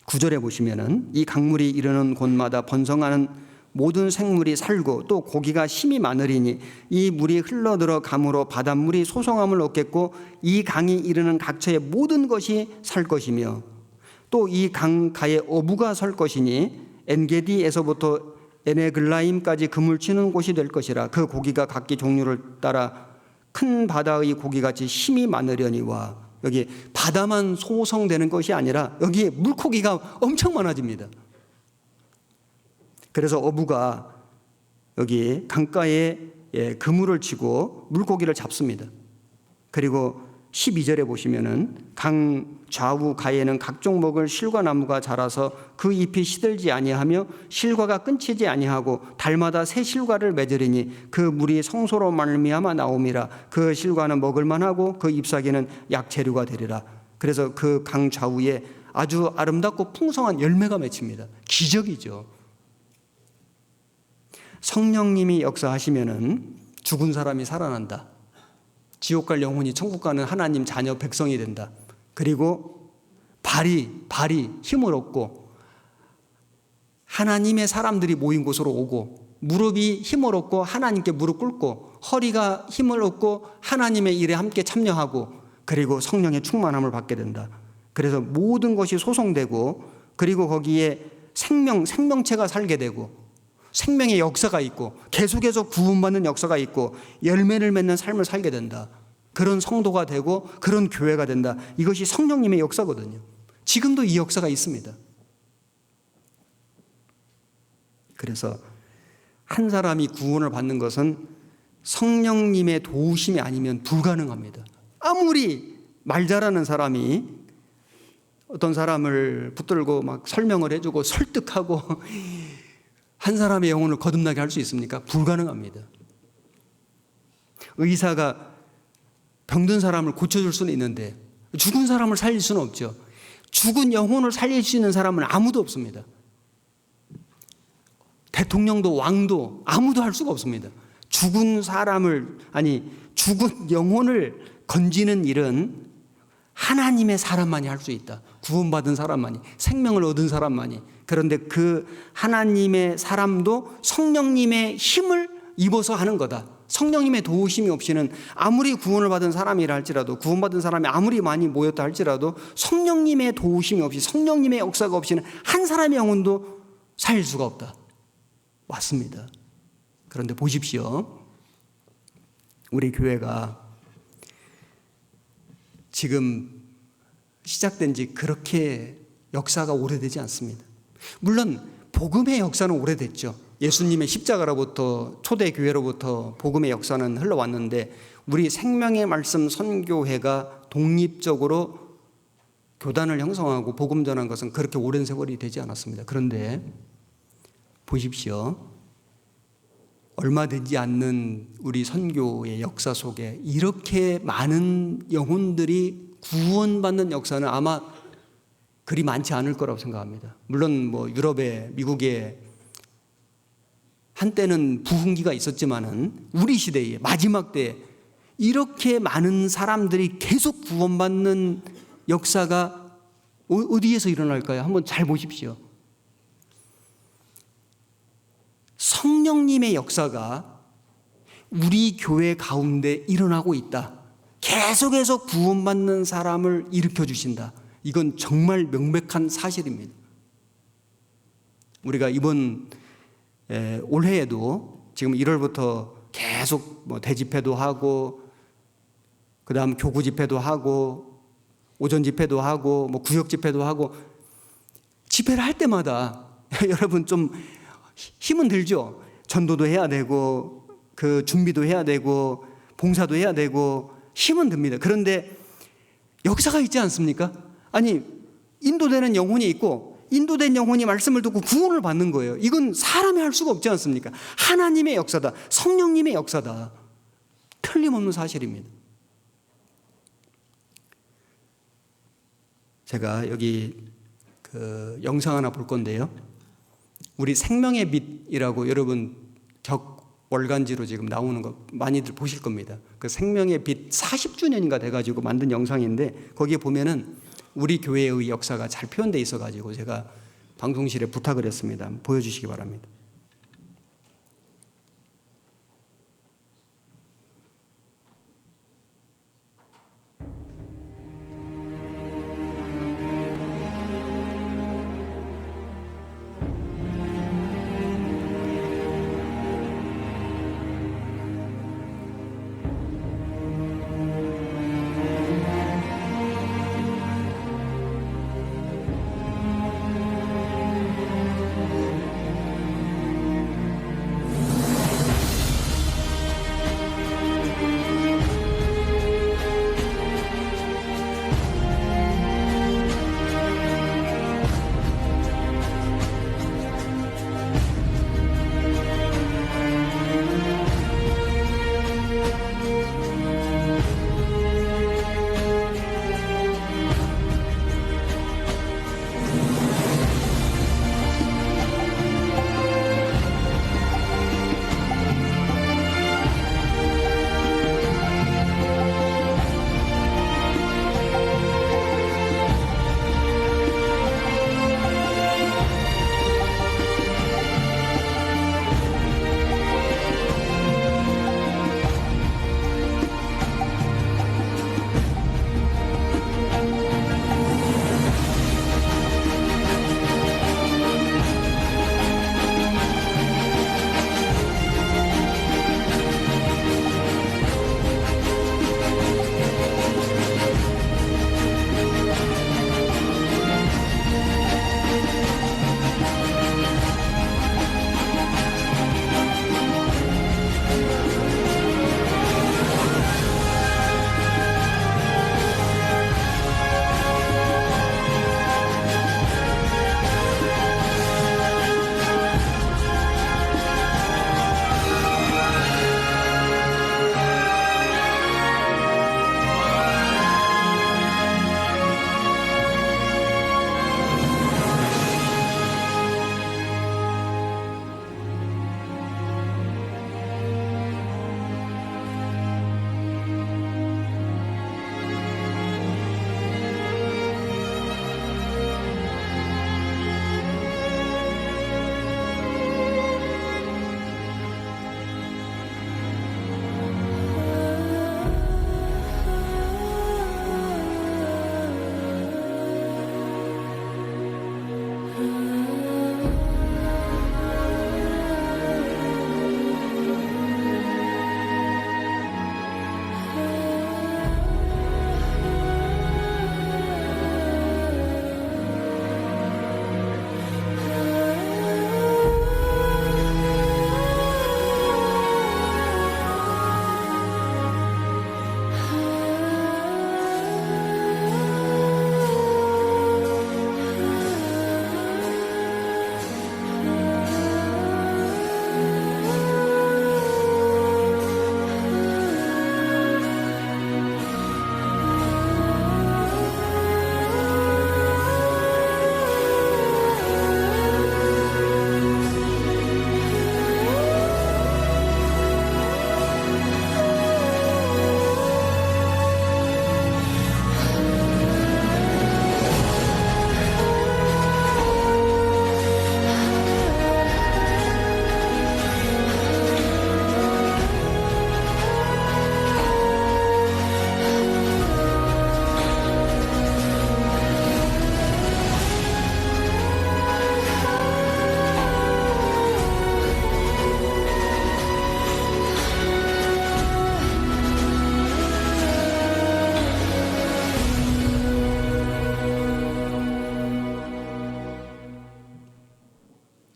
9절에 보시면은 이 강물이 이르는 곳마다 번성하는 모든 생물이 살고 또 고기가 힘이 많으리니 이 물이 흘러들어 감으로 바닷물이 소성함을 얻겠고 이 강이 이르는 각처의 모든 것이 살 것이며 또 이 강가에 어부가 설 것이니 엔게디에서부터 에네글라임까지 그물 치는 곳이 될 것이라. 그 고기가 각기 종류를 따라 큰 바다의 고기같이 힘이 많으려니와. 여기 바다만 소성되는 것이 아니라 여기에 물고기가 엄청 많아집니다. 그래서 어부가 여기 강가에 그물을 치고 물고기를 잡습니다. 그리고 12절에 보시면은 강 좌우 가에는 각종 먹을 실과나무가 자라서 그 잎이 시들지 아니하며 실과가 끊치지 아니하고 달마다 새 실과를 맺으리니 그 물이 성소로 말미암아 나옴이라. 그 실과는 먹을 만하고 그 잎사귀는 약재료가 되리라. 그래서 그 강 좌우에 아주 아름답고 풍성한 열매가 맺힙니다. 기적이죠. 성령님이 역사하시면은 죽은 사람이 살아난다. 지옥 갈 영혼이 천국 가는 하나님 자녀 백성이 된다. 그리고 발이 힘을 얻고 하나님의 사람들이 모인 곳으로 오고 무릎이 힘을 얻고 하나님께 무릎 꿇고 허리가 힘을 얻고 하나님의 일에 함께 참여하고 그리고 성령의 충만함을 받게 된다. 그래서 모든 것이 소성되고 그리고 거기에 생명체가 살게 되고 생명의 역사가 있고 계속해서 구원받는 역사가 있고 열매를 맺는 삶을 살게 된다. 그런 성도가 되고 그런 교회가 된다. 이것이 성령님의 역사거든요. 지금도 이 역사가 있습니다. 그래서 한 사람이 구원을 받는 것은 성령님의 도우심이 아니면 불가능합니다. 아무리 말 잘하는 사람이 어떤 사람을 붙들고 막 설명을 해주고 설득하고 한 사람의 영혼을 거듭나게 할 수 있습니까? 불가능합니다. 의사가 병든 사람을 고쳐줄 수는 있는데 죽은 사람을 살릴 수는 없죠. 죽은 영혼을 살릴 수 있는 사람은 아무도 없습니다. 대통령도 왕도 아무도 할 수가 없습니다. 죽은 영혼을 건지는 일은 하나님의 사람만이 할 수 있다. 구원받은 사람만이, 생명을 얻은 사람만이. 그런데 그 하나님의 사람도 성령님의 힘을 입어서 하는 거다. 성령님의 도우심이 없이는 아무리 구원을 받은 사람이라 할지라도 구원받은 사람이 아무리 많이 모였다 할지라도 성령님의 도우심이 없이 성령님의 역사가 없이는 한 사람의 영혼도 살릴 수가 없다. 맞습니다. 그런데 보십시오. 우리 교회가 지금 시작된 지 그렇게 역사가 오래되지 않습니다. 물론 복음의 역사는 오래됐죠. 예수님의 십자가로부터 초대교회로부터 복음의 역사는 흘러왔는데 우리 생명의 말씀 선교회가 독립적으로 교단을 형성하고 복음 전한 것은 그렇게 오랜 세월이 되지 않았습니다. 그런데 보십시오. 얼마 되지 않는 우리 선교의 역사 속에 이렇게 많은 영혼들이 구원받는 역사는 아마 그리 많지 않을 거라고 생각합니다. 물론 유럽에, 미국에 한때는 부흥기가 있었지만은 우리 시대에 마지막 때에 이렇게 많은 사람들이 계속 구원받는 역사가 어디에서 일어날까요? 한번 잘 보십시오. 성령님의 역사가 우리 교회 가운데 일어나고 있다. 계속해서 구원받는 사람을 일으켜 주신다. 이건 정말 명백한 사실입니다. 우리가 이번 올해에도 지금 1월부터 계속 대집회도 하고 그 다음 교구 집회도 하고 오전 집회도 하고 구역 집회도 하고 집회를 할 때마다 여러분 좀 힘은 들죠? 전도도 해야 되고 그 준비도 해야 되고 봉사도 해야 되고 힘은 듭니다. 그런데 역사가 있지 않습니까? 아니, 인도되는 영혼이 있고 인도된 영혼이 말씀을 듣고 구원을 받는 거예요. 이건 사람이 할 수가 없지 않습니까? 하나님의 역사다. 성령님의 역사다. 틀림없는 사실입니다. 제가 여기 그 영상 하나 볼 건데요. 우리 생명의 빛이라고 여러분 월간지로 지금 나오는 거 많이들 보실 겁니다. 그 생명의 빛 40주년인가 돼가지고 만든 영상인데 거기에 보면은 우리 교회의 역사가 잘 표현되어 있어가지고 제가 방송실에 부탁을 했습니다. 보여주시기 바랍니다.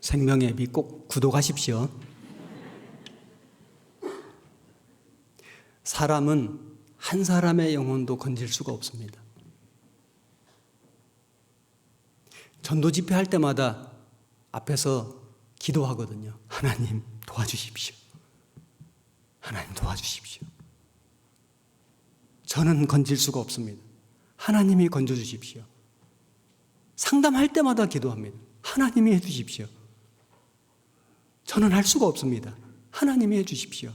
생명의 비 꼭 구독하십시오. 사람은 한 사람의 영혼도 건질 수가 없습니다. 전도 집회할 때마다 앞에서 기도하거든요. 하나님 도와주십시오. 하나님 도와주십시오. 저는 건질 수가 없습니다. 하나님이 건져주십시오. 상담할 때마다 기도합니다. 하나님이 해주십시오. 저는 할 수가 없습니다. 하나님이 해주십시오.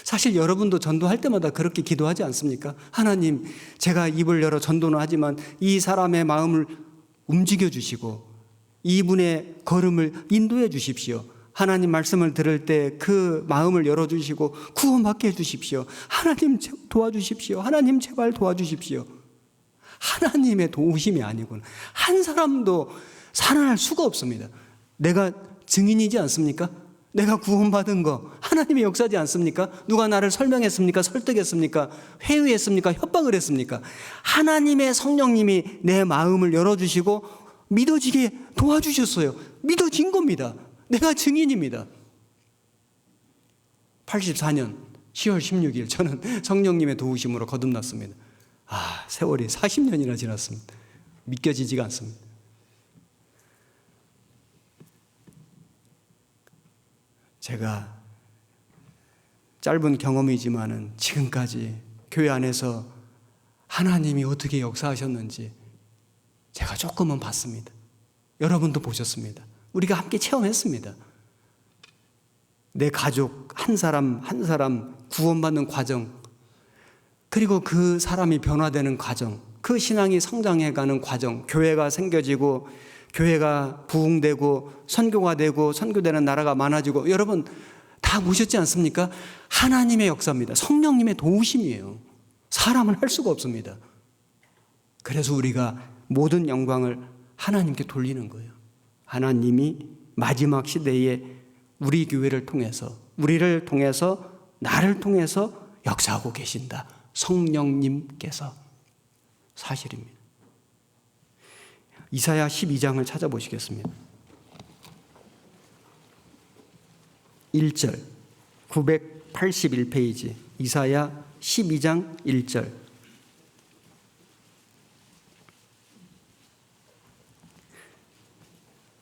사실 여러분도 전도할 때마다 그렇게 기도하지 않습니까? 하나님, 제가 입을 열어 전도는 하지만 이 사람의 마음을 움직여 주시고 이분의 걸음을 인도해 주십시오. 하나님 말씀을 들을 때 그 마음을 열어주시고 구원받게 해주십시오. 하나님 도와주십시오. 하나님 제발 도와주십시오. 하나님의 도우심이 아니군. 한 사람도 살아날 수가 없습니다. 내가 증인이지 않습니까? 내가 구원받은 거 하나님의 역사지 않습니까? 누가 나를 설명했습니까? 설득했습니까? 회유했습니까? 협박을 했습니까? 하나님의 성령님이 내 마음을 열어주시고 믿어지게 도와주셨어요. 믿어진 겁니다. 내가 증인입니다. 84년 10월 16일 저는 성령님의 도우심으로 거듭났습니다. 세월이 40년이나 지났습니다. 믿겨지지가 않습니다. 제가 짧은 경험이지만은 지금까지 교회 안에서 하나님이 어떻게 역사하셨는지 제가 조금은 봤습니다. 여러분도 보셨습니다. 우리가 함께 체험했습니다. 내 가족 한 사람 한 사람 구원받는 과정, 그리고 그 사람이 변화되는 과정, 그 신앙이 성장해가는 과정, 교회가 생겨지고 교회가 부흥되고 선교가 되고 선교되는 나라가 많아지고, 여러분 다 보셨지 않습니까? 하나님의 역사입니다. 성령님의 도우심이에요. 사람은 할 수가 없습니다. 그래서 우리가 모든 영광을 하나님께 돌리는 거예요. 하나님이 마지막 시대에 우리 교회를 통해서, 우리를 통해서, 나를 통해서 역사하고 계신다. 성령님께서. 사실입니다. 이사야 12장을 찾아보시겠습니다. 1절 981페이지 이사야 12장 1절.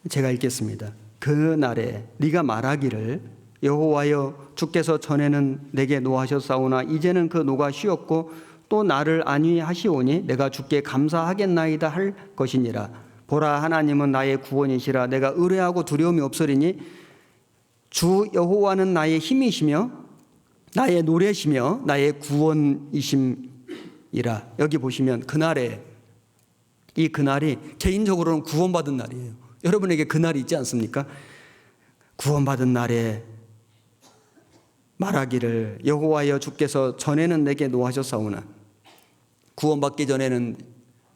제가 읽겠습니다. 그 날에 네가 말하기를 여호와여 주께서 전에는 내게 노하셨사오나 이제는 그 노가 쉬었고 또 나를 안위하시오니 내가 주께 감사하겠나이다 할 것이니라. 보라, 하나님은 나의 구원이시라. 내가 의뢰하고 두려움이 없으리니 주 여호와는 나의 힘이시며 나의 노래시며 나의 구원이심이라. 여기 보시면 그날에, 이 그날이 개인적으로는 구원받은 날이에요. 여러분에게 그날이 있지 않습니까? 구원받은 날에 말하기를 여호와여 주께서 전에는 내게 노하셨사오나, 구원받기 전에는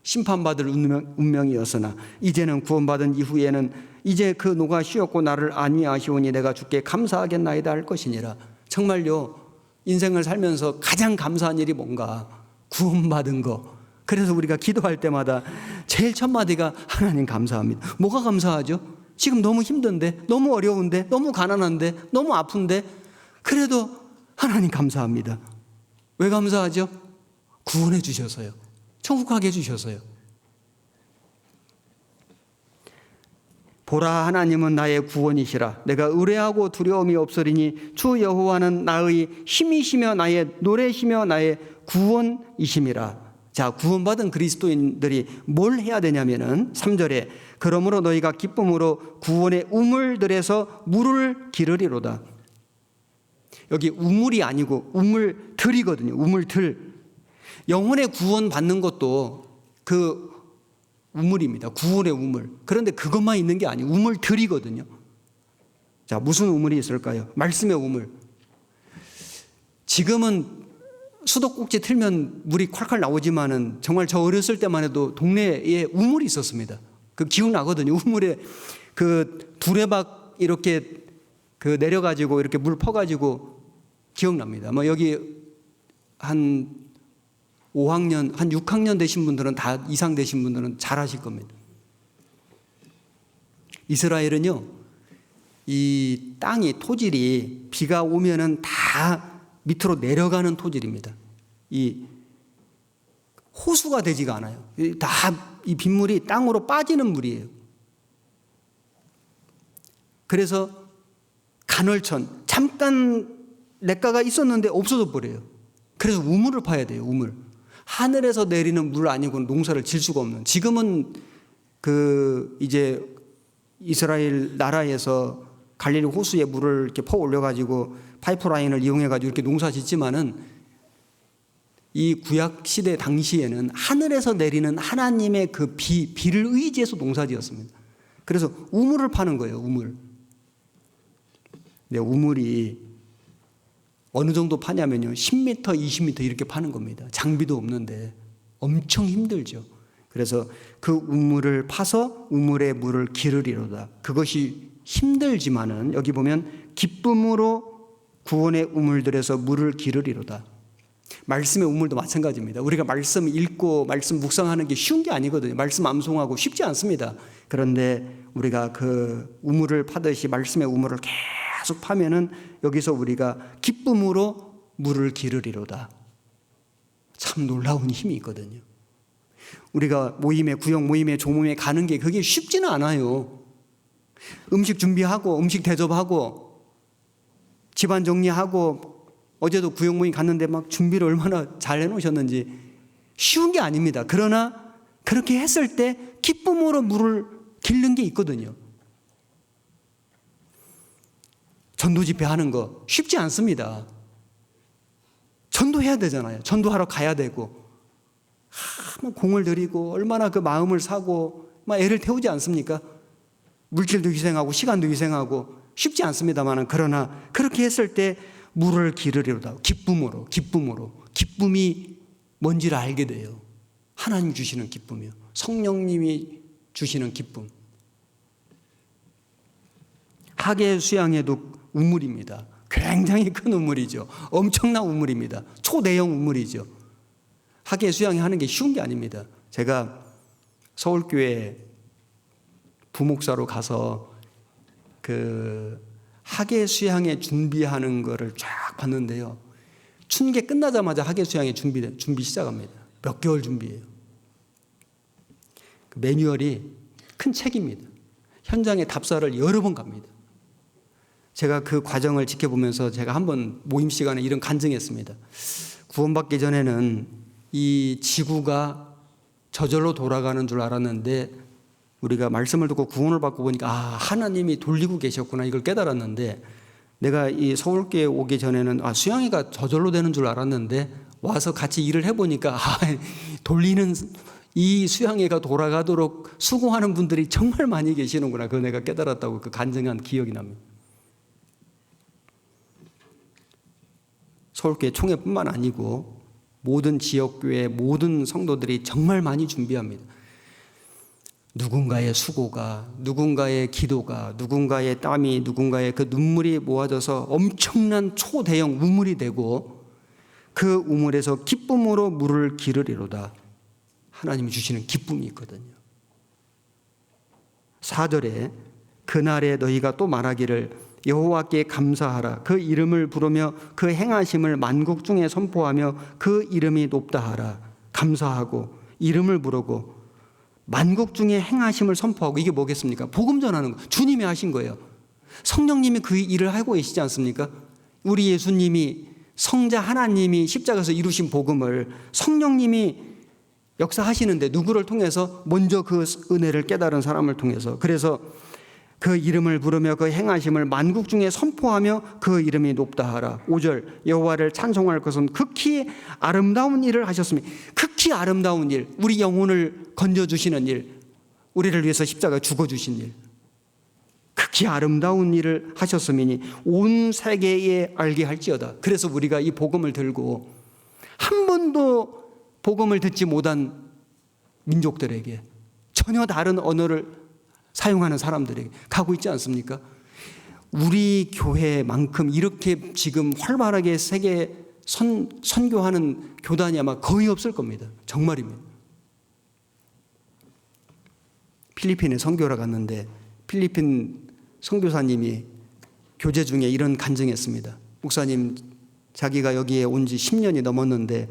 심판받을 운명이었으나 이제는 구원받은 이후에는 이제 그 노가 쉬었고 나를 안위하시오니 내가 주께 감사하겠나이다 할 것이니라. 정말요, 인생을 살면서 가장 감사한 일이 뭔가? 구원받은 거. 그래서 우리가 기도할 때마다 제일 첫 마디가 하나님 감사합니다. 뭐가 감사하죠? 지금 너무 힘든데, 너무 어려운데, 너무 가난한데, 너무 아픈데, 그래도 하나님 감사합니다. 왜 감사하죠? 구원해 주셔서요. 천국 가게 해 주셔서요. 보라, 하나님은 나의 구원이시라. 내가 의뢰하고 두려움이 없으리니 주 여호와는 나의 힘이시며 나의 노래시며 나의 구원이심이라. 자, 구원받은 그리스도인들이 뭘 해야 되냐면은 3절에 그러므로 너희가 기쁨으로 구원의 우물들에서 물을 기르리로다. 여기 우물이 아니고 우물들이거든요. 우물들. 영혼의 구원 받는 것도 그 우물입니다. 구원의 우물. 그런데 그것만 있는 게 아니에요. 우물들이거든요. 자, 무슨 우물이 있을까요? 말씀의 우물. 지금은 수도꼭지 틀면 물이 콸콸 나오지만은 정말 저 어렸을 때만 해도 동네에 우물이 있었습니다. 그 기억나거든요. 우물에 그 두레박 이렇게 그 내려가지고 이렇게 물 퍼가지고 기억납니다. 뭐 여기 한 5학년, 한 6학년 되신 분들은 다 이상 되신 분들은 잘 아실 겁니다. 이스라엘은요, 이 땅이 토질이 비가 오면은 다 밑으로 내려가는 토질입니다. 이 호수가 되지가 않아요. 다 이 빗물이 땅으로 빠지는 물이에요. 그래서 간헐천, 잠깐 냇가가 있었는데 없어져 버려요. 그래서 우물을 파야 돼요. 우물. 하늘에서 내리는 물 아니고는 농사를 질 수가 없는. 지금은 이제 이스라엘 나라에서 갈릴리 호수에 물을 이렇게 퍼 올려가지고 파이프라인을 이용해가지고 이렇게 농사 짓지만은 이 구약 시대 당시에는 하늘에서 내리는 하나님의 그 비를 의지해서 농사 지었습니다. 그래서 우물을 파는 거예요. 우물. 네, 우물이 어느 정도 파냐면요, 10m, 20m 이렇게 파는 겁니다. 장비도 없는데 엄청 힘들죠. 그래서 그 우물을 파서 우물의 물을 기르리로다. 그것이 힘들지만은 여기 보면 기쁨으로 구원의 우물들에서 물을 기르리로다. 말씀의 우물도 마찬가지입니다. 우리가 말씀 읽고 말씀 묵상하는 게 쉬운 게 아니거든요. 말씀 암송하고 쉽지 않습니다. 그런데 우리가 그 우물을 파듯이 말씀의 우물을 계속 파면은 여기서 우리가 기쁨으로 물을 기르리로다. 참 놀라운 힘이 있거든요. 우리가 모임에, 구역 모임에, 조모임에 가는 게 그게 쉽지는 않아요. 음식 준비하고 음식 대접하고 집안 정리하고, 어제도 구역 모임 갔는데 막 준비를 얼마나 잘 해놓으셨는지 쉬운 게 아닙니다. 그러나 그렇게 했을 때 기쁨으로 물을 기르는 게 있거든요. 전도 집회 하는 거 쉽지 않습니다. 전도해야 되잖아요. 전도하러 가야 되고, 막 공을 들이고 얼마나 그 마음을 사고 막 애를 태우지 않습니까? 물질도 희생하고 시간도 희생하고 쉽지 않습니다만, 그러나 그렇게 했을 때 물을 기르리로다. 기쁨으로. 기쁨이 뭔지를 알게 돼요. 하나님 주시는 기쁨이요. 성령님이 주시는 기쁨. 하계 수양에도 우물입니다. 굉장히 큰 우물이죠. 엄청난 우물입니다. 초대형 우물이죠. 하계 수양에 하는 게 쉬운 게 아닙니다. 제가 서울교회 부목사로 가서 그 하계 수양에 준비하는 거를 쫙 봤는데요. 춘계 끝나자마자 하계 수양에 준비 시작합니다. 몇 개월 준비해요. 그 매뉴얼이 큰 책입니다. 현장에 답사를 여러 번 갑니다. 제가 그 과정을 지켜보면서 제가 한번 모임 시간에 이런 간증했습니다. 구원받기 전에는 이 지구가 저절로 돌아가는 줄 알았는데, 우리가 말씀을 듣고 구원을 받고 보니까 하나님이 돌리고 계셨구나, 이걸 깨달았는데, 내가 이 서울교회 오기 전에는 수양이가 저절로 되는 줄 알았는데 와서 같이 일을 해보니까 돌리는 이 수양회가 돌아가도록 수고하는 분들이 정말 많이 계시는구나, 그거 내가 깨달았다고 그 간증한 기억이 납니다. 서울교회 총회뿐만 아니고 모든 지역교회 모든 성도들이 정말 많이 준비합니다. 누군가의 수고가, 누군가의 기도가, 누군가의 땀이, 누군가의 그 눈물이 모아져서 엄청난 초대형 우물이 되고, 그 우물에서 기쁨으로 물을 기르리로다. 하나님이 주시는 기쁨이 있거든요. 4절에 그날에 너희가 또 말하기를 여호와께 감사하라. 그 이름을 부르며 그 행하심을 만국 중에 선포하며 그 이름이 높다 하라. 감사하고 이름을 부르고 만국 중에 행하심을 선포하고, 이게 뭐겠습니까? 복음 전하는 거. 주님이 하신 거예요. 성령님이 그 일을 하고 계시지 않습니까? 우리 예수님이, 성자 하나님이 십자가에서 이루신 복음을 성령님이 역사하시는데, 누구를 통해서? 먼저 그 은혜를 깨달은 사람을 통해서. 그래서 그 이름을 부르며 그 행하심을 만국 중에 선포하며 그 이름이 높다 하라. 5절 여호와를 찬송할 것은 극히 아름다운 일을 하셨으니, 극히 아름다운 일, 우리 영혼을 건져주시는 일, 우리를 위해서 십자가 죽어주신 일, 극히 아름다운 일을 하셨음이니 온 세계에 알게 할지어다. 그래서 우리가 이 복음을 들고 한 번도 복음을 듣지 못한 민족들에게, 전혀 다른 언어를 사용하는 사람들에게 가고 있지 않습니까? 우리 교회만큼 이렇게 지금 활발하게 세계 선교하는 교단이 아마 거의 없을 겁니다. 정말입니다. 필리핀에 선교를 갔는데 필리핀 선교사님이 교제 중에 이런 간증했습니다. 목사님, 자기가 여기에 온 지 10년이 넘었는데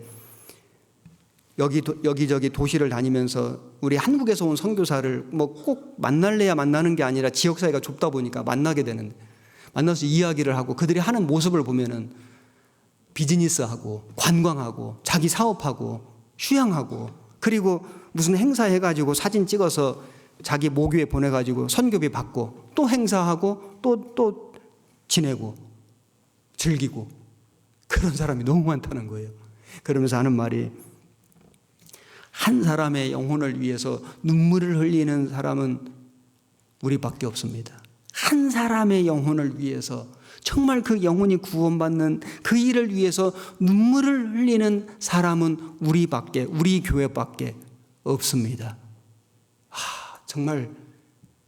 여기저기 도시를 다니면서 우리 한국에서 온 선교사를 뭐 꼭 만날래야 만나는 게 아니라 지역 사회가 좁다 보니까 만나게 되는데, 만나서 이야기를 하고 그들이 하는 모습을 보면은 비즈니스하고 관광하고 자기 사업하고 휴양하고, 그리고 무슨 행사 해가지고 사진 찍어서 자기 모교에 보내가지고 선교비 받고 또 행사하고 또 지내고 즐기고, 그런 사람이 너무 많다는 거예요. 그러면서 하는 말이, 한 사람의 영혼을 위해서 눈물을 흘리는 사람은 우리밖에 없습니다. 한 사람의 영혼을 위해서, 정말 그 영혼이 구원받는 그 일을 위해서 눈물을 흘리는 사람은 우리 교회밖에 없습니다. 정말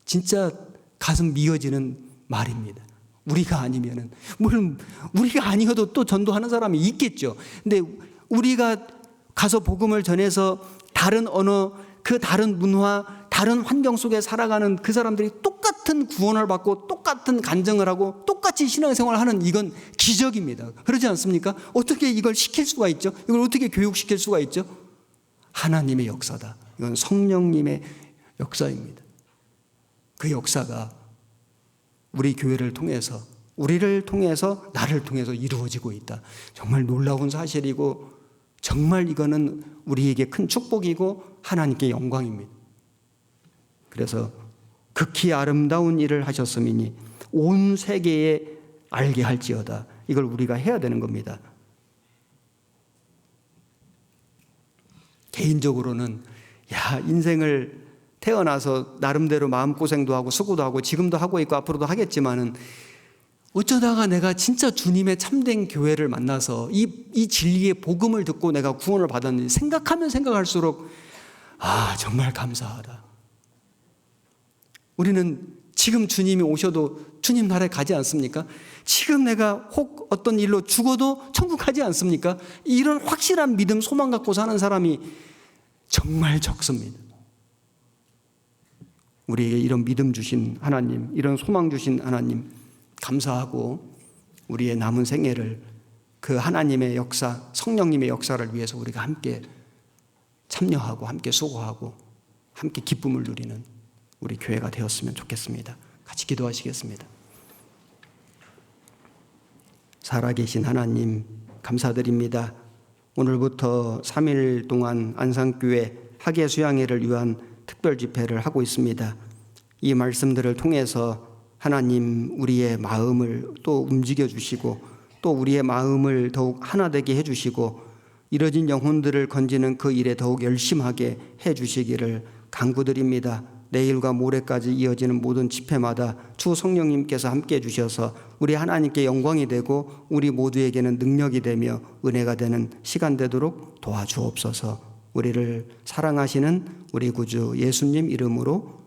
진짜 가슴 미어지는 말입니다. 우리가 아니면은, 물론 우리가 아니어도 또 전도하는 사람이 있겠죠. 근데 우리가 가서 복음을 전해서 다른 언어, 그 다른 문화, 다른 환경 속에 살아가는 그 사람들이 똑같은 구원을 받고 똑같은 간증을 하고 똑같이 신앙생활을 하는, 이건 기적입니다. 그렇지 않습니까? 어떻게 이걸 시킬 수가 있죠? 이걸 어떻게 교육시킬 수가 있죠? 하나님의 역사다. 이건 성령님의 역사입니다. 그 역사가 우리 교회를 통해서, 우리를 통해서, 나를 통해서 이루어지고 있다. 정말 놀라운 사실이고, 정말 이거는 우리에게 큰 축복이고 하나님께 영광입니다. 그래서 극히 아름다운 일을 하셨음이니 온 세계에 알게 할지어다. 이걸 우리가 해야 되는 겁니다. 개인적으로는 인생을 태어나서 나름대로 마음고생도 하고 수고도 하고 지금도 하고 있고 앞으로도 하겠지만은, 어쩌다가 내가 진짜 주님의 참된 교회를 만나서 이 진리의 복음을 듣고 내가 구원을 받았는지 생각하면 생각할수록 정말 감사하다. 우리는 지금 주님이 오셔도 주님 나라에 가지 않습니까? 지금 내가 혹 어떤 일로 죽어도 천국 가지 않습니까? 이런 확실한 믿음, 소망 갖고 사는 사람이 정말 적습니다. 우리에게 이런 믿음 주신 하나님, 이런 소망 주신 하나님 감사하고, 우리의 남은 생애를 그 하나님의 역사, 성령님의 역사를 위해서 우리가 함께 참여하고 함께 수고하고 함께 기쁨을 누리는 우리 교회가 되었으면 좋겠습니다. 같이 기도하시겠습니다. 살아계신 하나님 감사드립니다. 오늘부터 3일 동안 안산교회 학예 수양회를 위한 특별 집회를 하고 있습니다. 이 말씀들을 통해서 하나님, 우리의 마음을 또 움직여 주시고 또 우리의 마음을 더욱 하나 되게 해 주시고 이뤄진 영혼들을 건지는 그 일에 더욱 열심하게 해 주시기를 간구드립니다. 내일과 모레까지 이어지는 모든 집회마다 주 성령님께서 함께 해 주셔서 우리 하나님께 영광이 되고 우리 모두에게는 능력이 되며 은혜가 되는 시간 되도록 도와주옵소서. 우리를 사랑하시는 우리 구주 예수님 이름으로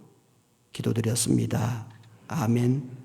기도드렸습니다. 아멘.